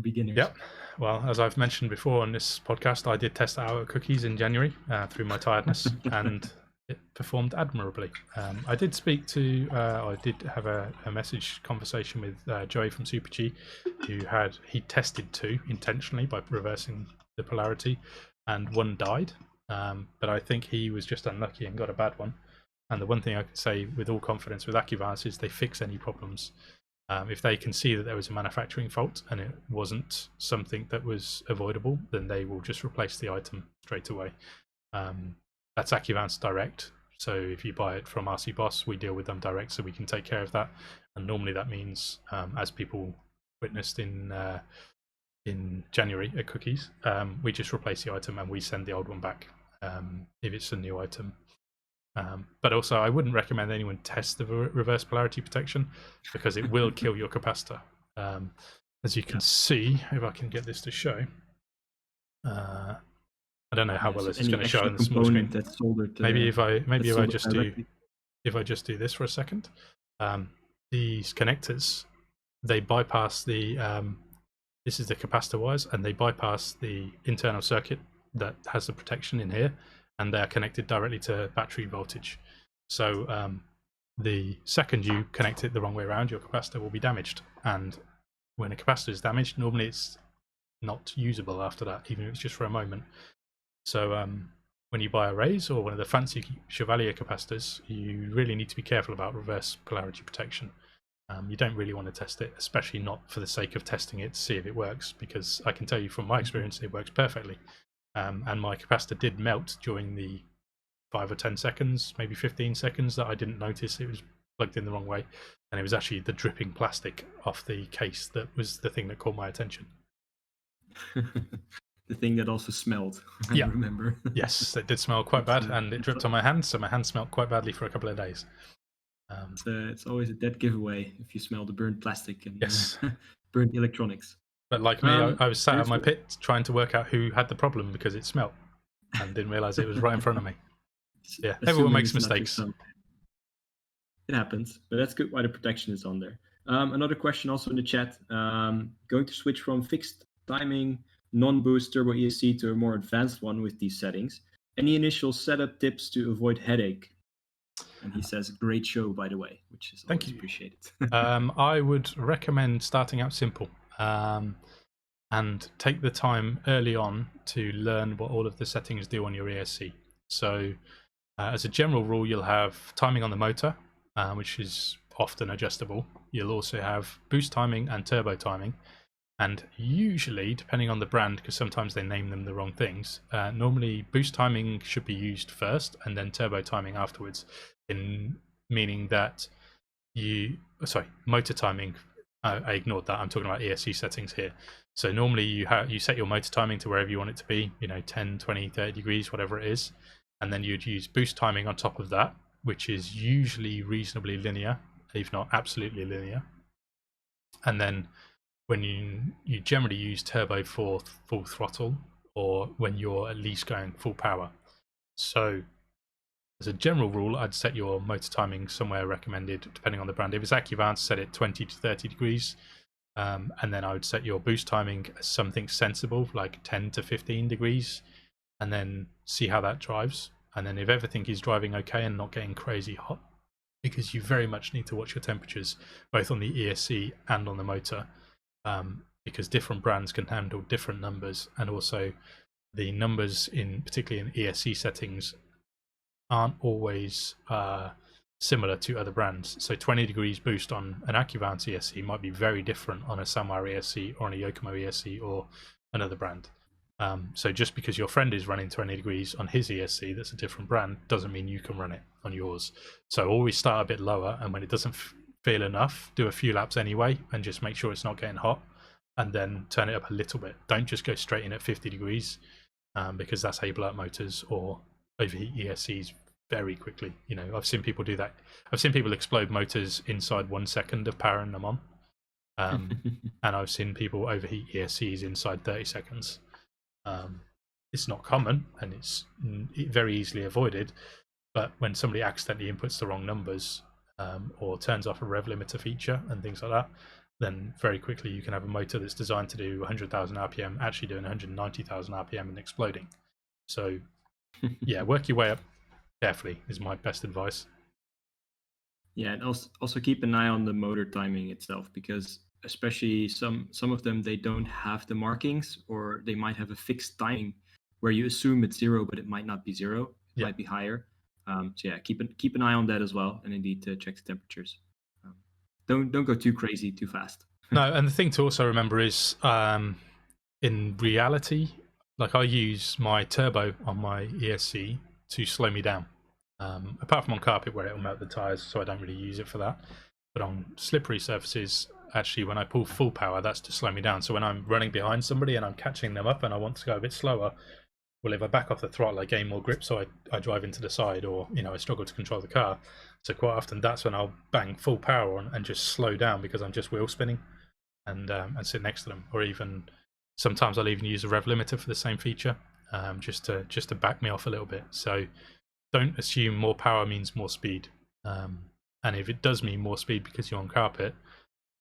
S2: beginners.
S1: Yep. Well, as I've mentioned before on this podcast, I did test that out at Cookies in January through my tiredness, and it performed admirably. I did speak to, I did have a message conversation with Joey from Super G, he tested 2 intentionally by reversing the polarity, and 1 died. But I think he was just unlucky and got a bad one. And the one thing I can say with all confidence with AccuVance is they fix any problems. If they can see that there was a manufacturing fault and it wasn't something that was avoidable, then they will just replace the item straight away. That's AccuVance direct. So if you buy it from RC Boss, we deal with them direct, so we can take care of that. And normally that means, as people witnessed in January at Cookies, we just replace the item and we send the old one back if it's a new item. But also, I wouldn't recommend anyone test the reverse polarity protection because it will kill your capacitor. As you can see, if I can get this to show, I don't know how well this is going to show on the small screen.
S2: That's soldered,
S1: maybe if I just do this for a second. These connectors, they bypass the this is the capacitor wires, and they bypass the internal circuit that has the protection in here, and they're connected directly to battery voltage. So the second you connect it the wrong way around, your capacitor will be damaged. And when a capacitor is damaged, normally it's not usable after that, even if it's just for a moment. So when you buy a Raise or one of the fancy Chevalier capacitors, you really need to be careful about reverse polarity protection. You don't really want to test it, especially not for the sake of testing it to see if it works, because I can tell you from my experience it works perfectly. And my capacitor did melt during the 5 or 10 seconds, maybe 15 seconds that I didn't notice it was plugged in the wrong way. And it was actually the dripping plastic off the case that was the thing that caught my attention.
S2: The thing that also smelled, I
S1: Yeah.
S2: remember.
S1: Yes, it did smell quite bad, and it dripped on my hand, so my hand smelled quite badly for a couple of days.
S2: It's always a dead giveaway if you smell the burnt plastic and
S1: Yes.
S2: burnt electronics.
S1: But like me, I was sat at my
S2: there's-
S1: pit trying to work out who had the problem because it smelled, and didn't realize it was right in front of me. Yeah, everyone
S2: assuming
S1: makes
S2: it's not
S1: mistakes.
S2: yourself. It happens, but that's good why the protection is on there. Another question also in the chat. Going to switch from fixed timing non-boost turbo ESC to a more advanced one with these settings. Any initial setup tips to avoid headache? And he says, great show, by the way, which is always appreciated.
S1: I would recommend starting out simple and take the time early on to learn what all of the settings do on your ESC. So as a general rule, you'll have timing on the motor, which is often adjustable. You'll also have boost timing and turbo timing. And usually, depending on the brand, because sometimes they name them the wrong things, normally boost timing should be used first and then turbo timing afterwards, meaning that motor timing, I ignored that. I'm talking about ESC settings here. So normally you set your motor timing to wherever you want it to be, 10, 20, 30 degrees, whatever it is. And then you'd use boost timing on top of that, which is usually reasonably linear, if not absolutely linear. And then when you generally use turbo for full throttle, or when you're at least going full power. So as a general rule, I'd set your motor timing somewhere recommended, depending on the brand. If it's AccuVance, set it 20 to 30 degrees. And then I would set your boost timing as something sensible, like 10 to 15 degrees, and then see how that drives. And then if everything is driving okay and not getting crazy hot, because you very much need to watch your temperatures, both on the ESC and on the motor, because different brands can handle different numbers, and also the numbers particularly in ESC settings aren't always similar to other brands. So 20 degrees boost on an AccuVance ESC might be very different on a Sanwa ESC or on a Yokomo ESC or another brand. So just because your friend is running 20 degrees on his ESC that's a different brand doesn't mean you can run it on yours. So always start a bit lower, and when it doesn't feel enough, do a few laps anyway and just make sure it's not getting hot, and then turn it up a little bit. Don't just go straight in at 50 degrees, because that's how you blow up motors or overheat ESCs very quickly. I've seen people do that. I've seen people explode motors inside 1 second of powering them on, and I've seen people overheat ESCs inside 30 seconds. It's not common, and it's very easily avoided, but when somebody accidentally inputs the wrong numbers, or turns off a rev limiter feature and things like that, then very quickly you can have a motor that's designed to do 100,000 RPM actually doing 190,000 RPM and exploding. So yeah, work your way up carefully is my best advice.
S2: Yeah, and also keep an eye on the motor timing itself, because especially some of them, they don't have the markings, or they might have a fixed timing where you assume it's 0, but it might not be 0. It might be higher. So yeah, keep an eye on that as well, and indeed to check the temperatures. Don't go too crazy too fast.
S1: No, and the thing to also remember is, in reality, like I use my turbo on my ESC to slow me down. Apart from on carpet where it'll melt the tires, so I don't really use it for that. But on slippery surfaces, actually, when I pull full power, that's to slow me down. So when I'm running behind somebody and I'm catching them up and I want to go a bit slower, well, if I back off the throttle, I gain more grip, so I drive into the side, or I struggle to control the car. So quite often that's when I'll bang full power on and just slow down because I'm just wheel spinning and sit next to them. Or even sometimes I'll even use a rev limiter for the same feature, just to back me off a little bit. So don't assume more power means more speed. And if it does mean more speed because you're on carpet,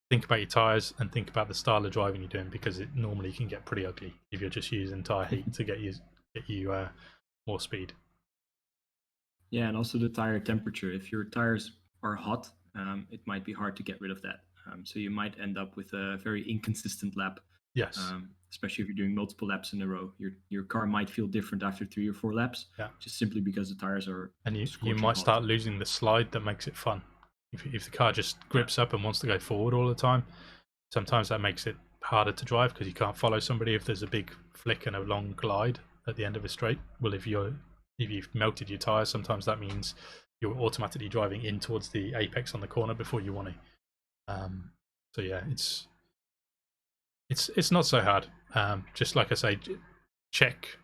S1: think about your tires and think about the style of driving you're doing, because it normally can get pretty ugly if you're just using tire heat to get you more speed.
S2: Yeah, and also the tire temperature. If your tires are hot, it might be hard to get rid of that. So you might end up with a very inconsistent lap.
S1: Yes.
S2: Especially if you're doing multiple laps in a row. Your car might feel different after 3 or 4 laps, just simply because the tires are.
S1: And you might start losing the slide that makes it fun. if the car just grips up and wants to go forward all the time, sometimes that makes it harder to drive because you can't follow somebody if there's a big flick and a long glide at the end of a straight. Well, if you've melted your tires, sometimes that means you're automatically driving in towards the apex on the corner before you want to. So yeah, it's not so hard. Just like I say, check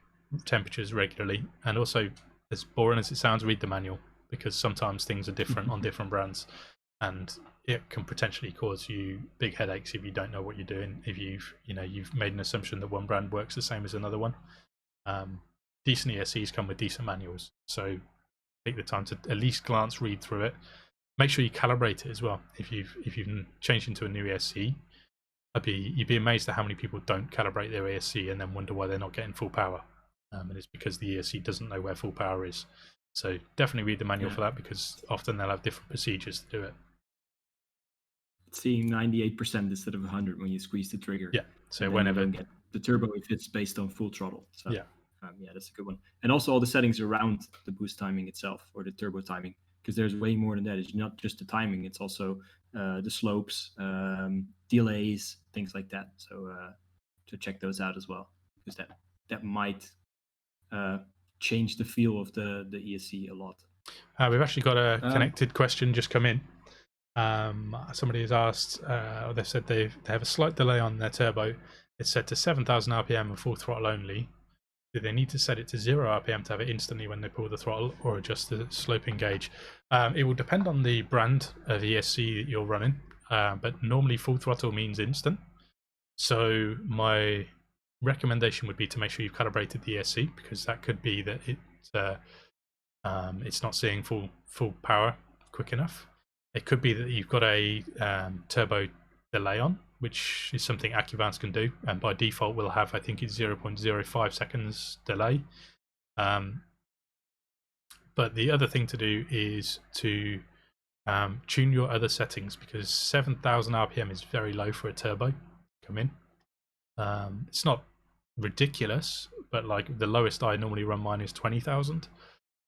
S1: temperatures regularly, and also, as boring as it sounds, read the manual, because sometimes things are different on different brands, and it can potentially cause you big headaches if you don't know what you're doing. If you've made an assumption that one brand works the same as another one. Decent ESCs come with decent manuals, so take the time to at least glance, read through it. Make sure you calibrate it as well. If you've changed into a new ESC, you'd be amazed at how many people don't calibrate their ESC and then wonder why they're not getting full power. And it's because the ESC doesn't know where full power is. So definitely read the manual for that, because often they'll have different procedures to do it.
S2: It's seeing 98% instead of 100 when you squeeze the trigger.
S1: Yeah. So whenever
S2: you don't get the turbo, if it's based on full throttle. So
S1: yeah.
S2: Yeah, that's a good one. And also all the settings around the boost timing itself, or the turbo timing, because there's way more than that. It's not just the timing, it's also the slopes, delays, things like that. So to check those out as well, because that might change the feel of the ESC a lot.
S1: We've actually got a connected question just come in. Somebody has asked, they said they have a slight delay on their turbo. It's set to 7,000 RPM and full throttle only. Do they need to set it to 0 RPM to have it instantly when they pull the throttle, or adjust the sloping gauge? It will depend on the brand of ESC that you're running, but normally full throttle means instant. So my recommendation would be to make sure you've calibrated the ESC, because that could be that it's not seeing full power quick enough. It could be that you've got a turbo delay on, which is something AccuVans can do, and by default will have, I think it's 0.05 seconds delay. But the other thing to do is to tune your other settings, because 7,000 RPM is very low for a turbo to come in. It's not ridiculous, but like the lowest I normally run mine is 20,000.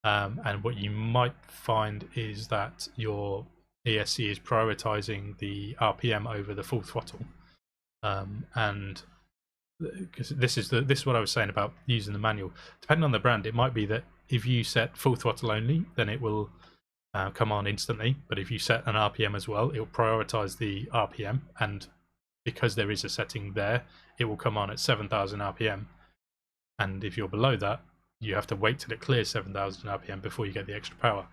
S1: And what you might find is that your ESC is prioritizing the RPM over the full throttle, and because this is what I was saying about using the manual. Depending on the brand, it might be that if you set full throttle only, then it will come on instantly. But if you set an RPM as well, it will prioritize the RPM, and because there is a setting there, it will come on at 7,000 RPM. And if you're below that, you have to wait till it clears 7,000 RPM before you get the extra power.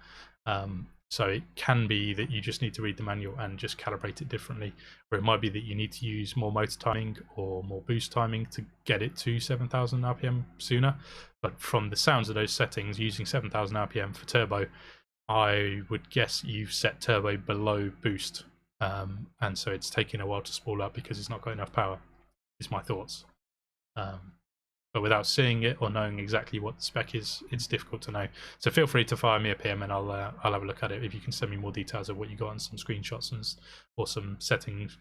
S1: So it can be that you just need to read the manual and just calibrate it differently, or it might be that you need to use more motor timing or more boost timing to get it to 7,000 RPM sooner. But from the sounds of those settings, using 7,000 RPM for turbo, I would guess you've set turbo below boost, and so it's taking a while to spool up because it's not got enough power, is my thoughts. But without seeing it or knowing exactly what the spec is, it's difficult to know. So feel free to fire me a PM and I'll have a look at it. If you can send me more details of what you got and some screenshots or some settings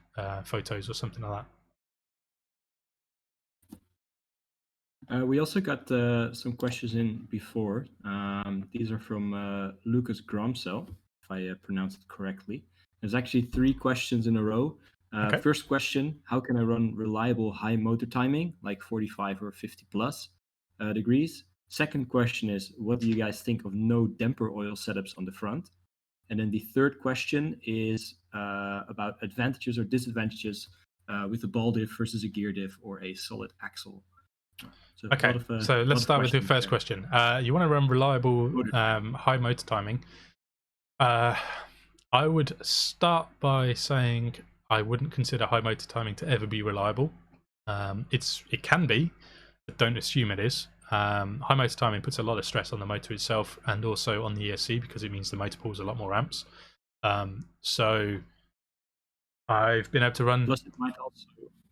S1: photos or something like
S2: that. We also got some questions in before. These are from Lucas Gromsel, if I pronounced it correctly. There's actually 3 questions in a row. Okay. First question, how can I run reliable high motor timing, like 45 or 50 plus degrees? Second question is, what do you guys think of no damper oil setups on the front? And then the third question is about advantages or disadvantages with a ball diff versus a gear diff or a solid axle.
S1: So okay, so let's start with your first question. You want to run reliable high motor timing. I would start by saying I wouldn't consider high motor timing to ever be reliable. It can be, but don't assume it is. High motor timing puts a lot of stress on the motor itself and also on the ESC, because it means the motor pulls a lot more amps. So I've been able to run.
S2: Plus,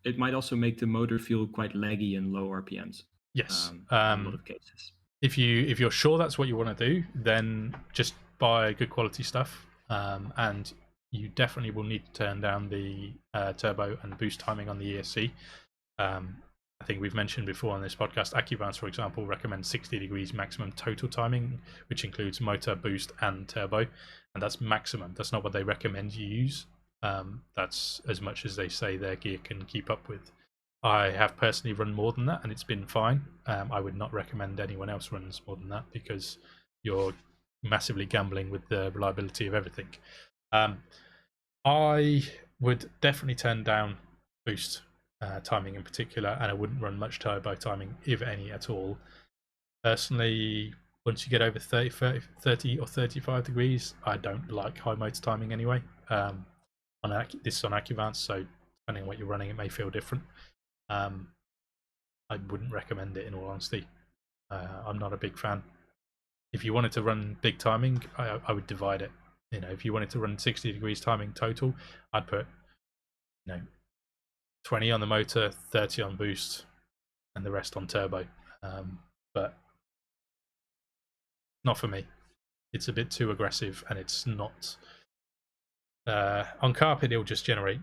S2: it might also make the motor feel quite laggy and low RPMs.
S1: Yes,
S2: in a lot of cases.
S1: If you're sure that's what you want to do, then just buy good quality stuff, and you definitely will need to turn down the turbo and boost timing on the ESC. I think we've mentioned before on this podcast, AccuBalance, for example, recommends 60 degrees maximum total timing, which includes motor, boost, and turbo, and that's maximum. That's not what they recommend you use. That's as much as they say their gear can keep up with. I have personally run more than that, and it's been fine. I would not recommend anyone else runs more than that because you're massively gambling with the reliability of everything. I would definitely turn down boost timing in particular, and I wouldn't run much turbo timing, if any at all. Personally, once you get over 30 or 35 degrees, I don't like high motor timing anyway. This is on AccuBalance, so depending on what you're running, it may feel different. I wouldn't recommend it in all honesty. I'm not a big fan. If you wanted to run big timing, I would divide it. If you wanted to run 60 degrees timing total, I'd put 20 on the motor, 30 on boost, and the rest on turbo. But not for me. It's a bit too aggressive, and it's not on carpet. It'll just generate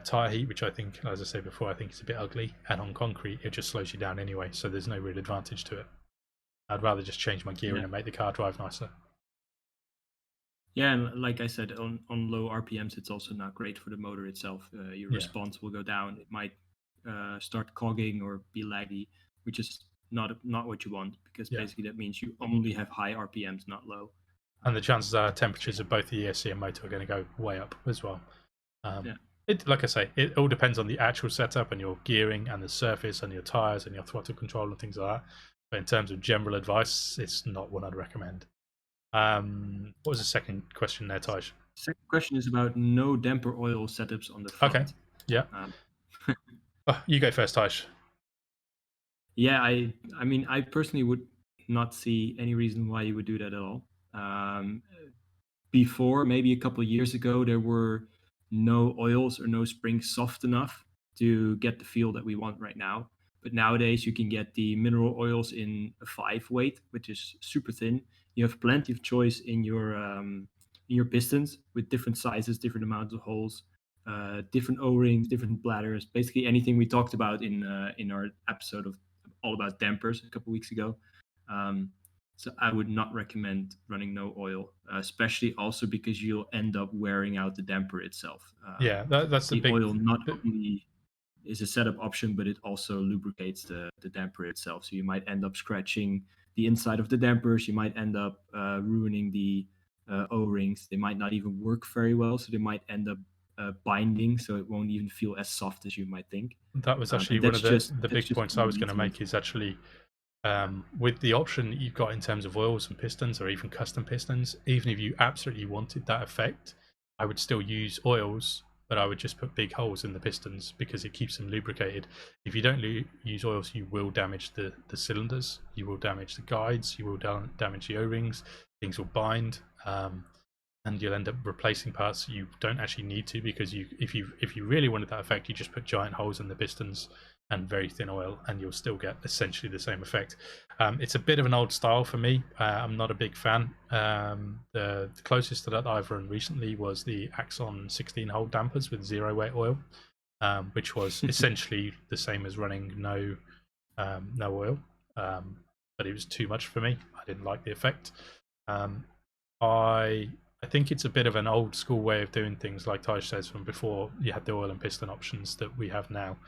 S1: tire heat, which I think, as I said before, I think it's a bit ugly, and on concrete it just slows you down anyway, so there's no real advantage to it. I'd rather just change my gearing and make the car drive nicer.
S2: Yeah, and like I said, on low RPMs, it's also not great for the motor itself. Your response will go down. It might start clogging or be laggy, which is not what you want, because basically that means you only have high RPMs, not low.
S1: And the chances are temperatures of both the ESC and motor are going to go way up as well. Like I say, it all depends on the actual setup and your gearing and the surface and your tires and your throttle control and things like that. But in terms of general advice, it's not one I'd recommend. What was the second question there, Tijs?
S2: Second question is about no damper oil setups on the front.
S1: Okay, yeah. You go first, Tijs.
S2: Yeah, I mean, I personally would not see any reason why you would do that at all. Before, maybe a couple of years ago, there were no oils or no springs soft enough to get the feel that we want right now. But nowadays, you can get the mineral oils in a 5 weight, which is super thin. You have plenty of choice in your pistons with different sizes, different amounts of holes, different O-rings, different bladders. Basically, anything we talked about in our episode of all about dampers a couple of weeks ago. So I would not recommend running no oil, especially also because you'll end up wearing out the damper itself.
S1: That's the big
S2: oil not only is a setup option, but it also lubricates the damper itself. So you might end up scratching the inside of the dampers. You might end up ruining the O-rings. They might not even work very well, so they might end up binding, so it won't even feel as soft as you might think.
S1: That was actually one of the big points I was going to make, is actually with the option that you've got in terms of oils and pistons, or even custom pistons, even if you absolutely wanted that effect, I would still use oils, but I would just put big holes in the pistons because it keeps them lubricated. If you don't use oils, you will damage the cylinders, you will damage the guides, you will damage the O-rings, things will bind, and you'll end up replacing parts you don't actually need to, because if you really wanted that effect, you just put giant holes in the pistons and very thin oil, and you'll still get essentially the same effect. It's a bit of an old style for me. I'm not a big fan. The closest to that I've run recently was the Axon 16-hole dampers with 0 weight oil, which was essentially the same as running no oil, but it was too much for me. I didn't like the effect. I think it's a bit of an old school way of doing things, like Tijs says, from before you had the oil and piston options that we have now.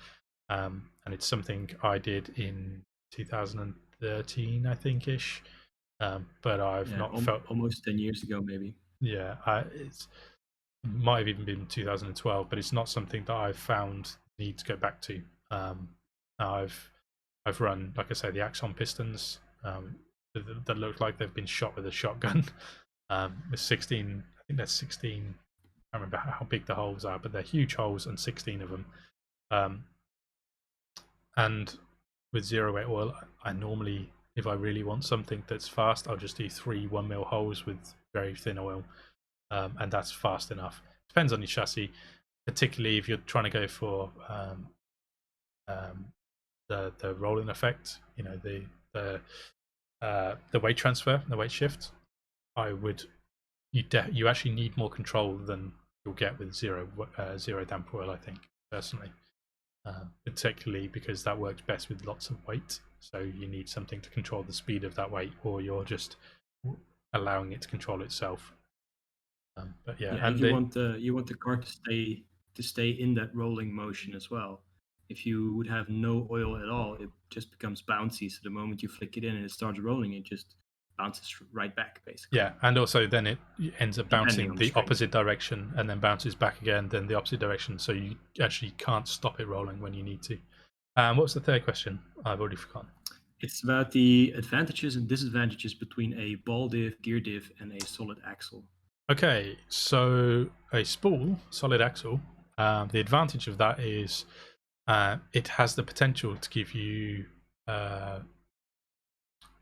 S1: And it's something I did in 2013, I think, ish. But I've not felt
S2: almost 10 years ago, maybe.
S1: Yeah, it might have even been 2012, but it's not something that I've found need to go back to. I've run, like I say, the Axon pistons that look like they've been shot with a shotgun. With 16, I think there's 16. I don't remember how big the holes are, but they're huge holes, and 16 of them. And with 0 weight oil, I normally, if I really want something that's fast, I'll just do 3 1mm holes with very thin oil, and that's fast enough. Depends on your chassis, particularly if you're trying to go for the rolling effect. The weight transfer, the weight shift. You actually need more control than you'll get with zero damper oil, I think, personally. particularly because that works best with lots of weight. So you need something to control the speed of that weight, or you're just allowing it to control itself. But yeah,
S2: Yeah,
S1: and
S2: you want the car to stay in that rolling motion as well. If you would have no oil at all, it just becomes bouncy. So the moment you flick it in and it starts rolling, it just bounces right back, basically.
S1: yeah, and also then it ends up
S2: Depending
S1: bouncing
S2: on the
S1: the
S2: strength.
S1: opposite direction and then bounces back again, then the opposite direction. So you actually can't stop it rolling when you need to. What's the third question? I've already forgotten.
S2: It's about the advantages and disadvantages between a ball diff, gear diff, and a solid axle.
S1: Okay, so a spool, solid axle, the advantage of that is it has the potential to give you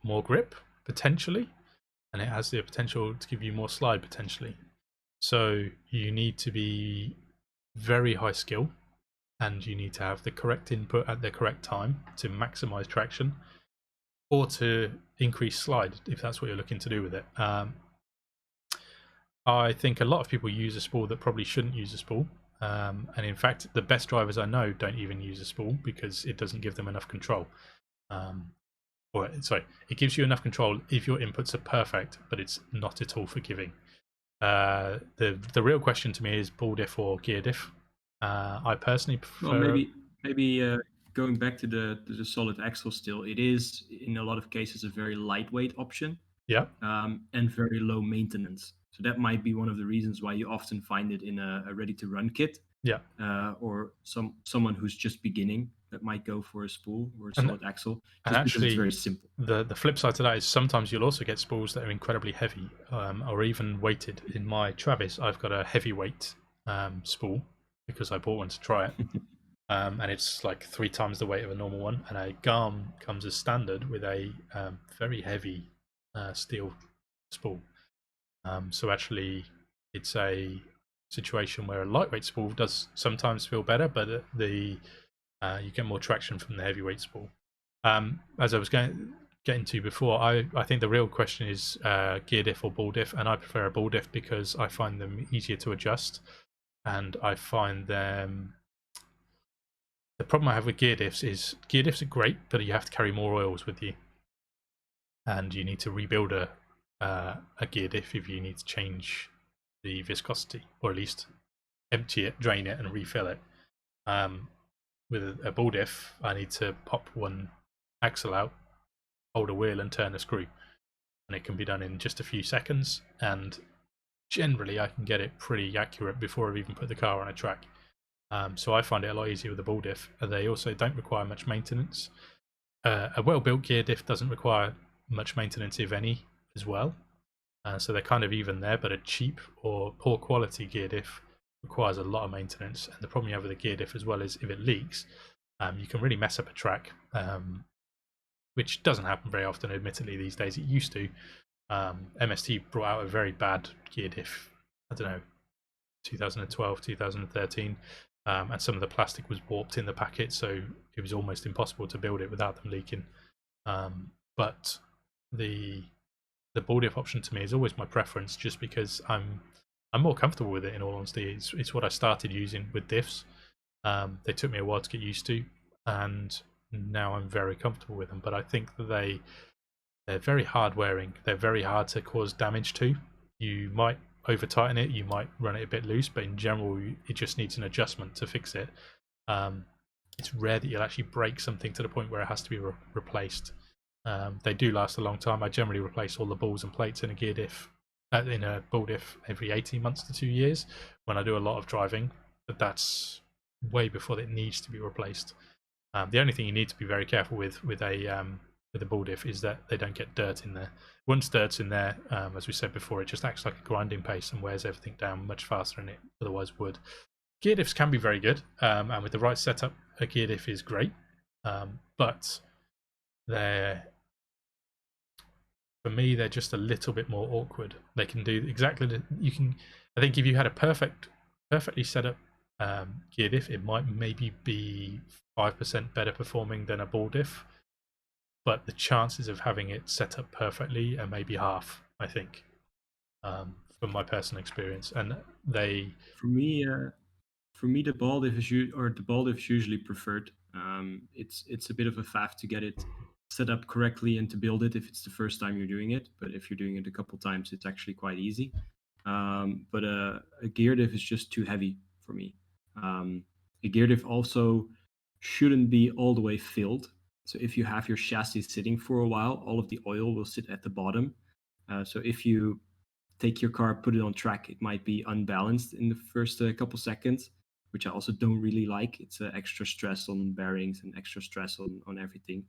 S1: more grip, potentially, and it has the potential to give you more slide, potentially. So you need to be very high skill, and you need to have the correct input at the correct time to maximize traction, or to increase slide, if that's what you're looking to do with it. I think a lot of people use a spool that probably shouldn't use a spool. And in fact, the best drivers I know don't even use a spool because it doesn't give them enough control. Or sorry, it gives you enough control if your inputs are perfect, but it's not at all forgiving. The real question to me is ball diff or gear diff. I personally
S2: Well,
S1: prefer.
S2: maybe going back to the solid axle still, it is in a lot of cases a very lightweight option.
S1: Yeah.
S2: And very low maintenance. So that might be one of the reasons why you often find it in a ready-to-run kit.
S1: Yeah.
S2: Or someone who's just beginning that might go for a spool or a
S1: And
S2: solid axle,
S1: and
S2: just because it's
S1: actually,
S2: very simple.
S1: the flip side to that is sometimes you'll also get spools that are incredibly heavy, or even weighted. In my Travis, I've got a heavyweight spool because I bought one to try it. And it's like 3 times the weight of a normal one. And a Garm comes as standard with a very heavy steel spool. So actually, it's a situation where a lightweight spool does sometimes feel better, but you get more traction from the heavyweight spool. As I was getting to before, I think the real question is gear diff or ball diff, and I prefer a ball diff because I find them easier to adjust, and I find them. The problem I have with gear diffs are great, but you have to carry more oils with you, and you need to rebuild a gear diff if you need to change the viscosity, or at least empty it, drain it, and refill it. With a ball diff, I need to pop one axle out, hold a wheel, and turn a screw, and it can be done in just a few seconds. And generally, I can get it pretty accurate before I've even put the car on a track. So I find it a lot easier with a ball diff. They also don't require much maintenance. A well-built gear diff doesn't require much maintenance, if any, as well. So they're kind of even there, but a cheap or poor quality gear diff requires a lot of maintenance. And the problem you have with a gear diff as well is if it leaks, you can really mess up a track, which doesn't happen very often, admittedly, these days. It used to. MST brought out a very bad gear diff, I don't know, 2012, 2013. And some of the plastic was warped in the packet, so it was almost impossible to build it without them leaking. But the ball diff option to me is always my preference, just because I'm more comfortable with it. In all honesty, it's what I started using with diffs. They took me a while to get used to, and now I'm very comfortable with them. But I think that they're very hard wearing. They're very hard to cause damage to. You might over tighten it, you might run it a bit loose, but in general, it just needs an adjustment to fix it. It's rare that you'll actually break something to the point where it has to be replaced. They do last a long time. I generally replace all the balls and plates in a gear diff, in a ball diff, every 18 months to 2 years when I do a lot of driving, but that's way before it needs to be replaced. The only thing you need to be very careful with a ball diff is that they don't get dirt in there. Once dirt's in there, as we said before, it just acts like a grinding paste and wears everything down much faster than it otherwise would. Gear diffs can be very good, and with the right setup, a gear diff is great, but for me, they're just a little bit more awkward. They can do exactly I think if you had a perfectly set up gear diff, it might maybe be 5% better performing than a ball diff, but the chances of having it set up perfectly are maybe half, I think, from my personal experience. And
S2: For me, for me, the ball diff is usually preferred. It's a bit of a faff to get it set up correctly and to build it if it's the first time you're doing it. But if you're doing it a couple times, it's actually quite easy. But a gear diff is just too heavy for me. A gear diff also shouldn't be all the way filled. So if you have your chassis sitting for a while, all of the oil will sit at the bottom. So if you take your car, put it on track, it might be unbalanced in the first couple seconds, which I also don't really like. It's extra stress on bearings and extra stress on everything.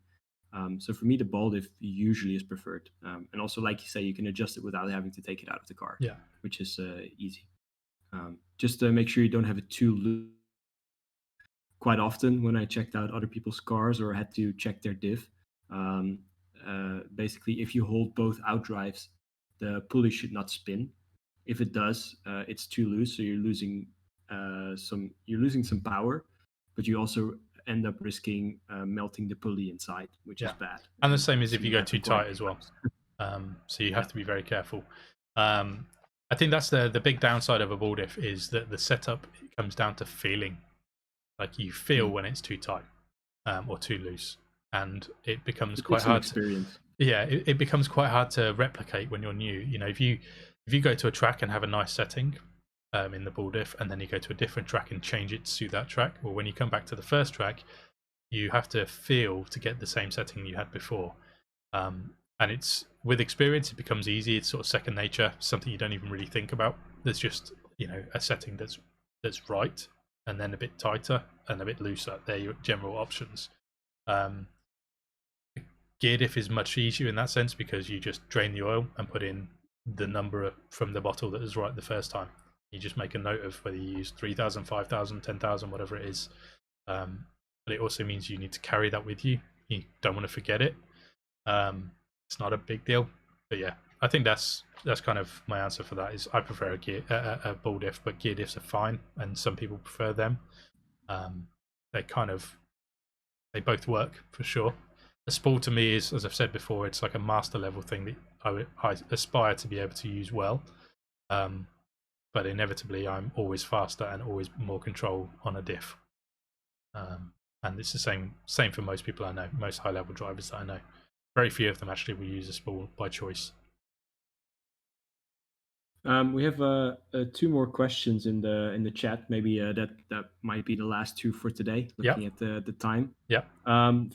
S2: So for me, the ball diff usually is preferred. And also, like you say, you can adjust it without having to take it out of the car,
S1: Yeah.
S2: which is easy. Just to make sure you don't have it too loose. Quite often when I checked out other people's cars or had to check their diff, basically if you hold both outdrives, the pulley should not spin. If it does, it's too loose, so you're losing some power, but you also end up risking melting the pulley inside, which is bad.
S1: And the same
S2: I've
S1: as if
S2: seen
S1: you
S2: it
S1: go too
S2: happen quite a
S1: tight as
S2: few
S1: well.
S2: times.
S1: So you have
S2: Yeah.
S1: to be very careful. I think that's the big downside of a ball diff is that the setup comes down to feeling. Like you feel when it's too tight or too loose, and it becomes
S2: It
S1: quite
S2: takes some
S1: hard.
S2: experience.
S1: It becomes quite hard to replicate when you're new. You know, if you go to a track and have a nice setting in the ball diff, and then you go to a different track and change it to suit that track, or when you come back to the first track, you have to feel to get the same setting you had before. And it's with experience, it becomes easy. It's sort of second nature, something you don't even really think about. There's just a setting that's right, and then a bit tighter and a bit looser. They're your general options. Gear diff is much easier in that sense because you just drain the oil and put in the number from the bottle that is right the first time. You just make a note of whether you use 3,000, 5,000, 10,000, whatever it is. But it also means you need to carry that with you. You don't want to forget it. It's not a big deal, but yeah, I think that's kind of my answer for that. Is I prefer a ball diff, but gear diffs are fine, and some people prefer them. They both work for sure. A spool to me is, as I've said before, it's like a master level thing that I aspire to be able to use well. But inevitably, I'm always faster and always more control on a diff. And it's the same for most people I know, most high level drivers that I know. Very few of them actually will use a spool by choice.
S2: We have two more questions in the chat. Maybe that might be the last two for today. Looking at the time.
S1: Yeah.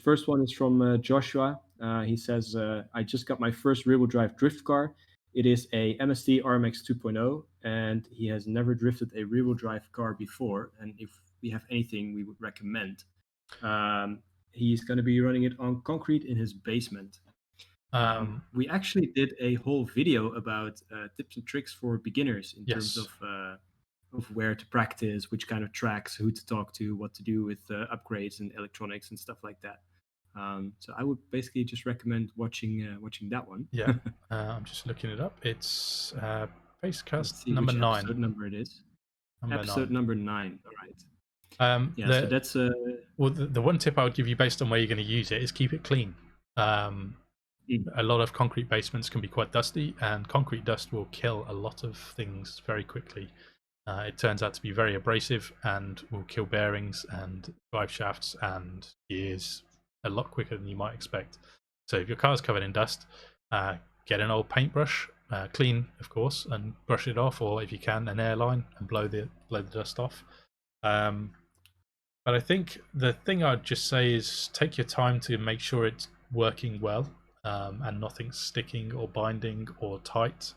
S2: First one is from Joshua. He says, "I just got my first rear-wheel drive drift car. It is a MST RMX 2.0, and he has never drifted a rear-wheel drive car before. And if we have anything we would recommend, he's going to be running it on concrete in his basement." We actually did a whole video about tips and tricks for beginners in terms of where to practice, which kind of tracks, who to talk to, what to do with upgrades and electronics and stuff like that. So I would basically just recommend watching that one.
S1: Yeah, I'm just looking it up. It's
S2: Let's
S1: Basecast
S2: see
S1: number
S2: which
S1: 9.
S2: episode number it is.
S1: Number
S2: Episode
S1: 9.
S2: number 9. All right. Yeah, so that's
S1: well, the one tip I would give you based on where you're going to use it is keep it clean. A lot of concrete basements can be quite dusty, and concrete dust will kill a lot of things very quickly. It turns out to be very abrasive and will kill bearings and drive shafts and gears a lot quicker than you might expect. So if your car's covered in dust, get an old paintbrush, clean of course, and brush it off, or if you can, an airline, and blow the dust off. But I think the thing I'd just say is take your time to make sure it's working well, and nothing's sticking or binding or tight,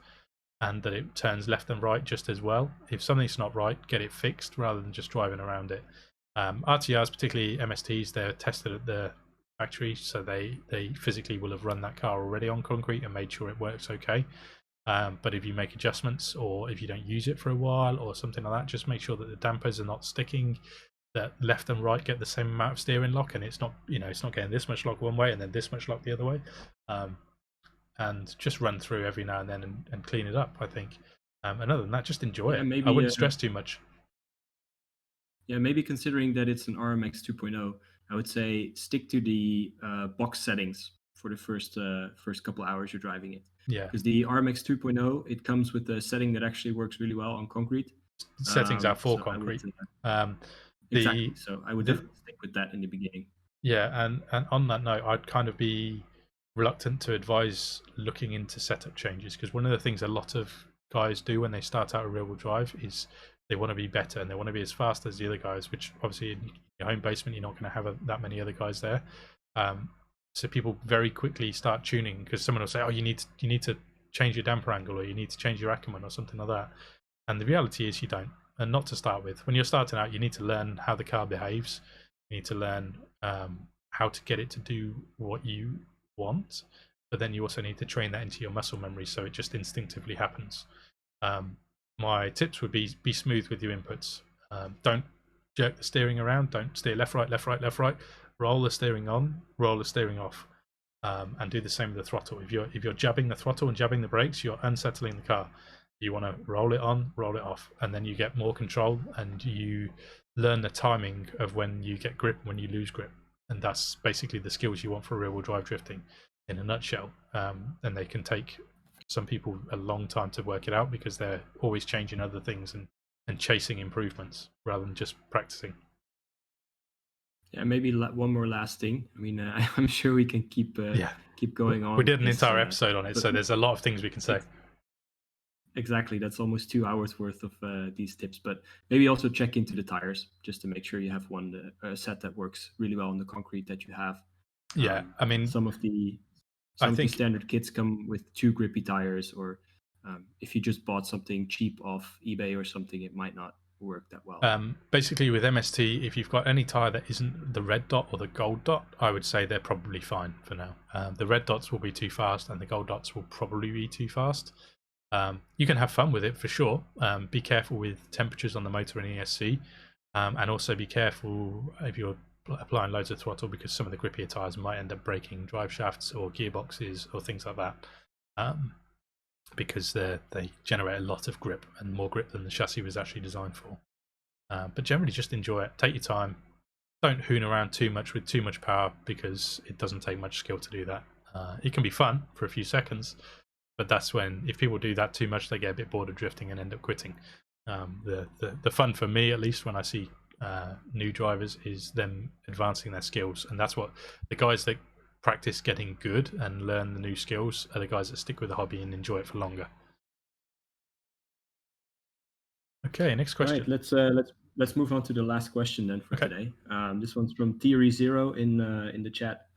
S1: and that it turns left and right just as well. If something's not right, get it fixed rather than just driving around it. RTRs, particularly MSTs, they're tested at the factory, so they physically will have run that car already on concrete and made sure it works okay. But if you make adjustments, or if you don't use it for a while or something like that, just make sure that the dampers are not sticking, that left and right get the same amount of steering lock, and it's not getting this much lock one way and then this much lock the other way. And just run through every now and then and clean it up, I think. And other than that, just enjoy it.
S2: maybe,
S1: I wouldn't stress too much.
S2: Yeah, maybe considering that it's an RMX 2.0, I would say stick to the box settings for the first couple hours you're driving it.
S1: Yeah.
S2: Because the RMX 2.0, it comes with a setting that actually works really well on concrete.
S1: settings are for
S2: So
S1: concrete.
S2: exactly.
S1: The
S2: So I would
S1: the
S2: definitely stick with that in the beginning.
S1: Yeah, and on that note, I'd kind of be reluctant to advise looking into setup changes, because one of the things a lot of guys do when they start out a rear-wheel drive is they want to be better and they want to be as fast as the other guys, which obviously in your home basement you're not going to have that many other guys there. So people very quickly start tuning, because someone will say, "Oh, you need to change your damper angle, or you need to change your Ackerman or something like that." And the reality is you don't. And not to start with. When you're starting out, you need to learn how the car behaves. You need to learn how to get it to do what you want, but then you also need to train that into your muscle memory so it just instinctively happens. My tips would be smooth with your inputs. Don't jerk the steering around. Don't steer left, right, left, right, left, right. Roll the steering on, roll the steering off, and do the same with the throttle. If you're jabbing the throttle and jabbing the brakes, you're unsettling the car. You want to roll it on, roll it off, and then you get more control and you learn the timing of when you get grip and when you lose grip. And that's basically the skills you want for rear-wheel drive drifting in a nutshell. And they can take some people a long time to work it out, because they're always changing other things and chasing improvements rather than just practicing.
S2: Yeah, maybe one more last thing. I mean, I'm sure we can keep going on.
S1: We did an
S2: this,
S1: entire episode on it, so there's a lot of things we can say.
S2: Exactly, that's almost 2 hours worth of these tips. But maybe also check into the tires just to make sure you have one set that works really well on the concrete that you have.
S1: Yeah, I mean,
S2: some of the standard kits come with 2 grippy tires, or if you just bought something cheap off eBay or something, it might not work that well.
S1: Basically, with MST, if you've got any tire that isn't the red dot or the gold dot, I would say they're probably fine for now. The red dots will be too fast, and the gold dots will probably be too fast. You can have fun with it for sure. Be careful with temperatures on the motor and ESC, and also be careful if you're applying loads of throttle, because some of the grippier tires might end up breaking drive shafts or gearboxes or things like that, because they generate a lot of grip, and more grip than the chassis was actually designed for. But generally, just enjoy it. Take your time. Don't hoon around too much with too much power, because it doesn't take much skill to do that. It can be fun for a few seconds, but that's when, if people do that too much, they get a bit bored of drifting and end up quitting. The fun for me, at least when I see new drivers, is them advancing their skills, and that's what the guys that practice getting good and learn the new skills are the guys that stick with the hobby and enjoy it for longer. Okay, next question.
S2: All right, let's move on to the last question then for today. This one's from Theory Zero in the chat.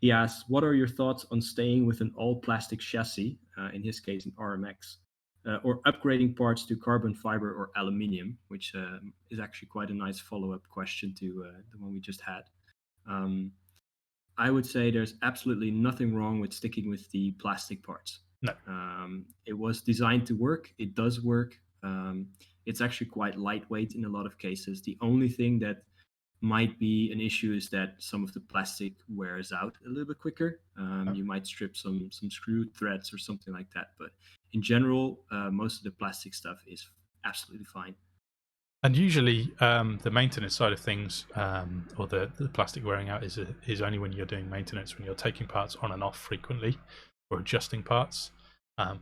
S2: He asks, what are your thoughts on staying with an all plastic chassis, in his case an RMX, or upgrading parts to carbon fiber or aluminium, which is actually quite a nice follow-up question to the one we just had. I would say there's absolutely nothing wrong with sticking with the plastic parts.
S1: No.
S2: It was designed to work. It does work. It's actually quite lightweight in a lot of cases. The only thing that might be an issue is that some of the plastic wears out a little bit quicker. You might strip some screw threads or something like that. But in general, most of the plastic stuff is absolutely fine.
S1: And usually the maintenance side of things, or the plastic wearing out, is only when you're doing maintenance, when you're taking parts on and off frequently or adjusting parts.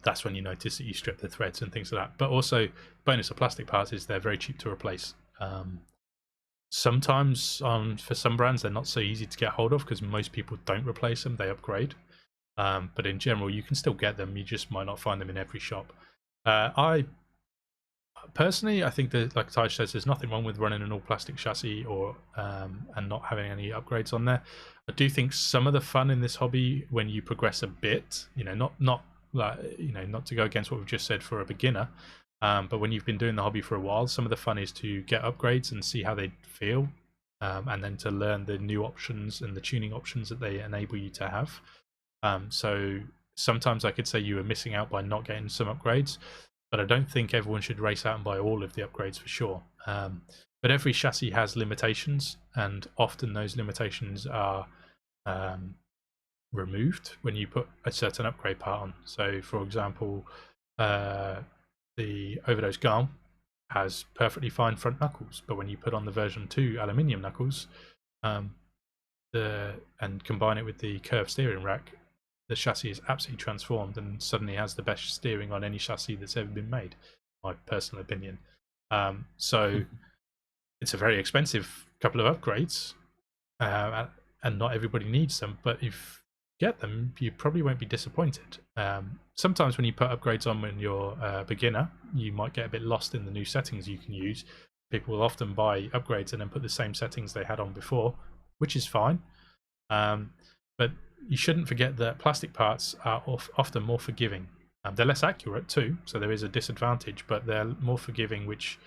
S1: That's when you notice that you strip the threads and things like that. But also, bonus of plastic parts is they're very cheap to replace. Sometimes for some brands, they're not so easy to get hold of, because most people don't replace them, they upgrade. But in general, you can still get them. You just might not find them in every shop. Personally, I think that, like Tijs says, there's nothing wrong with running an all plastic chassis or and not having any upgrades on there. I do think some of the fun in this hobby, when you progress a bit, not to go against what we've just said for a beginner, but when you've been doing the hobby for a while, some of the fun is to get upgrades and see how they feel, and then to learn the new options and the tuning options that they enable you to have. So sometimes I could say you were missing out by not getting some upgrades, but I don't think everyone should race out and buy all of the upgrades for sure. But every chassis has limitations, and often those limitations are removed when you put a certain upgrade part on. So, for example, the Overdose Garm has perfectly fine front knuckles, but when you put on the version 2 aluminium knuckles, and combine it with the curved steering rack, the chassis is absolutely transformed and suddenly has the best steering on any chassis that's ever been made, my personal opinion. So it's a very expensive couple of upgrades, and not everybody needs them. But if you get them, you probably won't be disappointed. Sometimes when you put upgrades on when you're a beginner, you might get a bit lost in the new settings you can use. People will often buy upgrades and then put the same settings they had on before, which is fine. But you shouldn't forget that plastic parts are often more forgiving. They're less accurate too, so there is a disadvantage, but they're more forgiving, which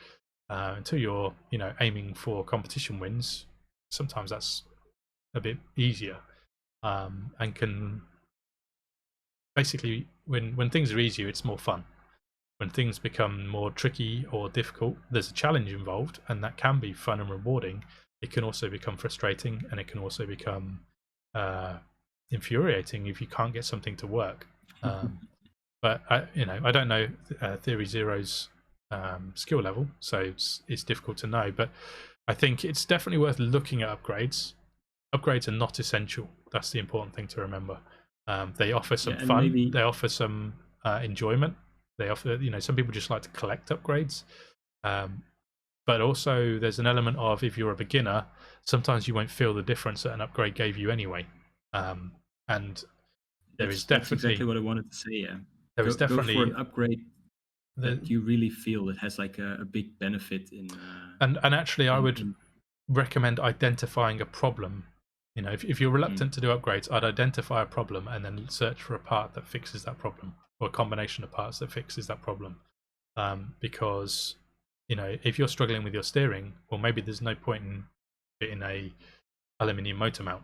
S1: until you're aiming for competition wins, sometimes that's a bit easier, and can basically, when things are easier, it's more fun. When things become more tricky or difficult, there's a challenge involved, and that can be fun and rewarding. It can also become frustrating, and it can also become infuriating if you can't get something to work. But I don't know Theory Zero's skill level, so it's difficult to know. But I think it's definitely worth looking at upgrades. Upgrades are not essential. That's the important thing to remember. They offer some fun. They offer some enjoyment. They offer, some people just like to collect upgrades. But also there's an element of, if you're a beginner, sometimes you won't feel the difference that an upgrade gave you anyway. And
S2: that's exactly what I wanted to say. Yeah,
S1: there is definitely
S2: go for an upgrade that you really feel that has like a big benefit in.
S1: And actually, I would recommend identifying a problem. If you're reluctant to do upgrades, I'd identify a problem and then search for a part that fixes that problem, or a combination of parts that fixes that problem. Because if you're struggling with your steering, well, maybe there's no point in fitting a aluminium motor mount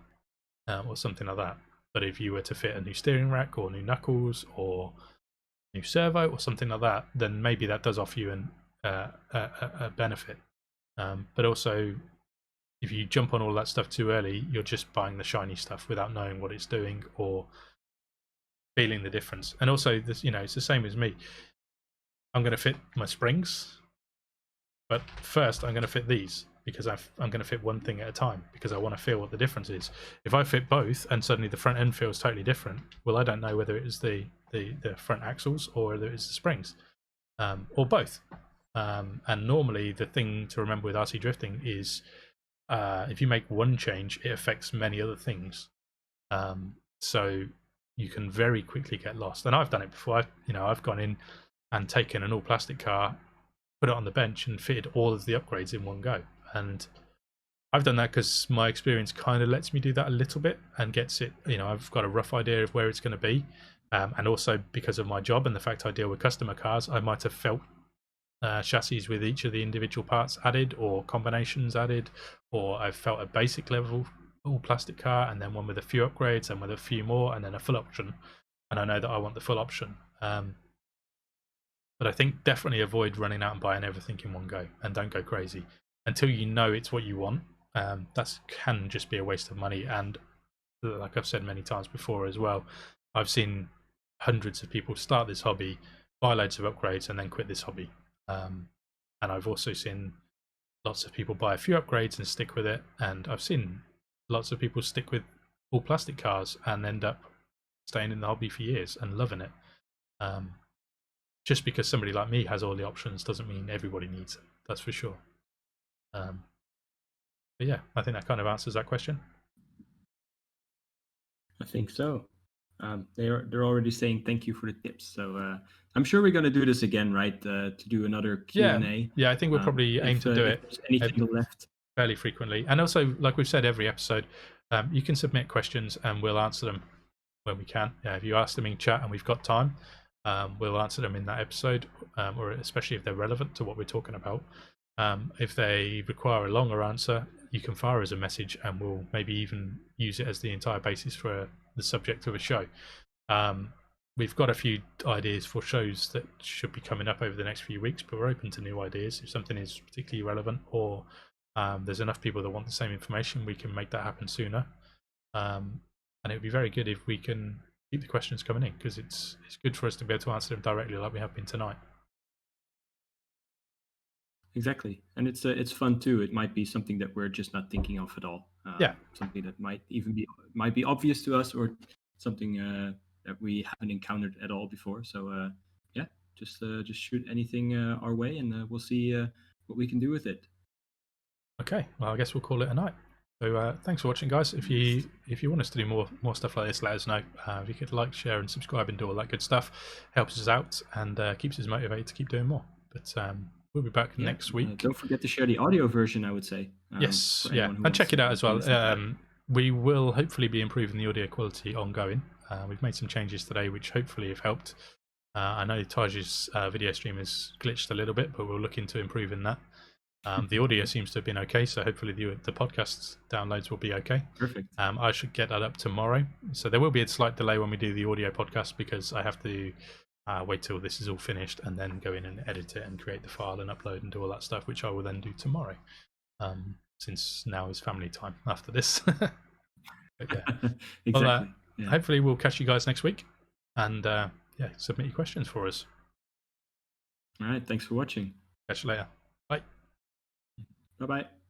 S1: or something like that. But if you were to fit a new steering rack or new knuckles or new servo or something like that, then maybe that does offer you a benefit. But also, if you jump on all that stuff too early, you're just buying the shiny stuff without knowing what it's doing or feeling the difference. And also, this, it's the same as me. I'm going to fit my springs, but first I'm going to fit these, because I'm going to fit one thing at a time, because I want to feel what the difference is. If I fit both and suddenly the front end feels totally different, well, I don't know whether it is the front axles or whether it's the springs, or both. And normally the thing to remember with RC drifting is if you make one change, it affects many other things. So you can very quickly get lost. And I've done it before. I've gone in and taken an all plastic car, put it on the bench and fitted all of the upgrades in one go. And I've done that because my experience kind of lets me do that a little bit and gets it, I've got a rough idea of where it's going to be. And also because of my job and the fact I deal with customer cars, I might have felt chassis with each of the individual parts added or combinations added, or I've felt a basic level all plastic car and then one with a few upgrades and with a few more and then a full option. And I know that I want the full option. But I think definitely avoid running out and buying everything in one go, and don't go crazy until you know it's what you want. That can just be a waste of money. And like I've said many times before as well, I've seen hundreds of people start this hobby, buy loads of upgrades and then quit this hobby. And I've also seen lots of people buy a few upgrades and stick with it. And I've seen lots of people stick with all plastic cars and end up staying in the hobby for years and loving it. Just because somebody like me has all the options doesn't mean everybody needs it. That's for sure. But yeah, I think that kind of answers that question.
S2: I think so. They're already saying thank you for the tips. So I'm sure we're going to do this again, right? To do another Q&A.
S1: Yeah, I think we'll probably aim to do it
S2: anything left
S1: fairly frequently. And also, like we've said every episode, you can submit questions and we'll answer them when we can. Yeah, if you ask them in chat and we've got time, we'll answer them in that episode, or especially if they're relevant to what we're talking about. If they require a longer answer, you can fire us a message and we'll maybe even use it as the entire basis for the subject of a show. We've got a few ideas for shows that should be coming up over the next few weeks, but we're open to new ideas. If something is particularly relevant, or there's enough people that want the same information, we can make that happen sooner. And it would be very good if we can keep the questions coming in, because it's good for us to be able to answer them directly like we have been tonight.
S2: Exactly, and it's fun too. It might be something that we're just not thinking of at all. Something that might be obvious to us, or something that we haven't encountered at all before. So yeah, just shoot anything our way, and we'll see what we can do with it.
S1: Okay, well, I guess we'll call it a night. So thanks for watching, guys. If you want us to do more stuff like this, let us know. If you could like, share, and subscribe and do all that good stuff, helps us out and keeps us motivated to keep doing more. But we'll be back next week.
S2: Don't forget to share the audio version, I would say.
S1: Yes, and check it out as well. We will hopefully be improving the audio quality ongoing. We've made some changes today, which hopefully have helped. I know Tij's video stream has glitched a little bit, but we'll look into improving that. The audio seems to have been okay, so hopefully the podcast downloads will be okay.
S2: Perfect.
S1: I should get that up tomorrow. So there will be a slight delay when we do the audio podcast because I have to wait till this is all finished and then go in and edit it and create the file and upload and do all that stuff, which I will then do tomorrow, since now is family time after this. But yeah.
S2: Exactly.
S1: Well, hopefully we'll catch you guys next week, and submit your questions for us.
S2: All right. Thanks for watching.
S1: Catch you later. Bye.
S2: Bye-bye.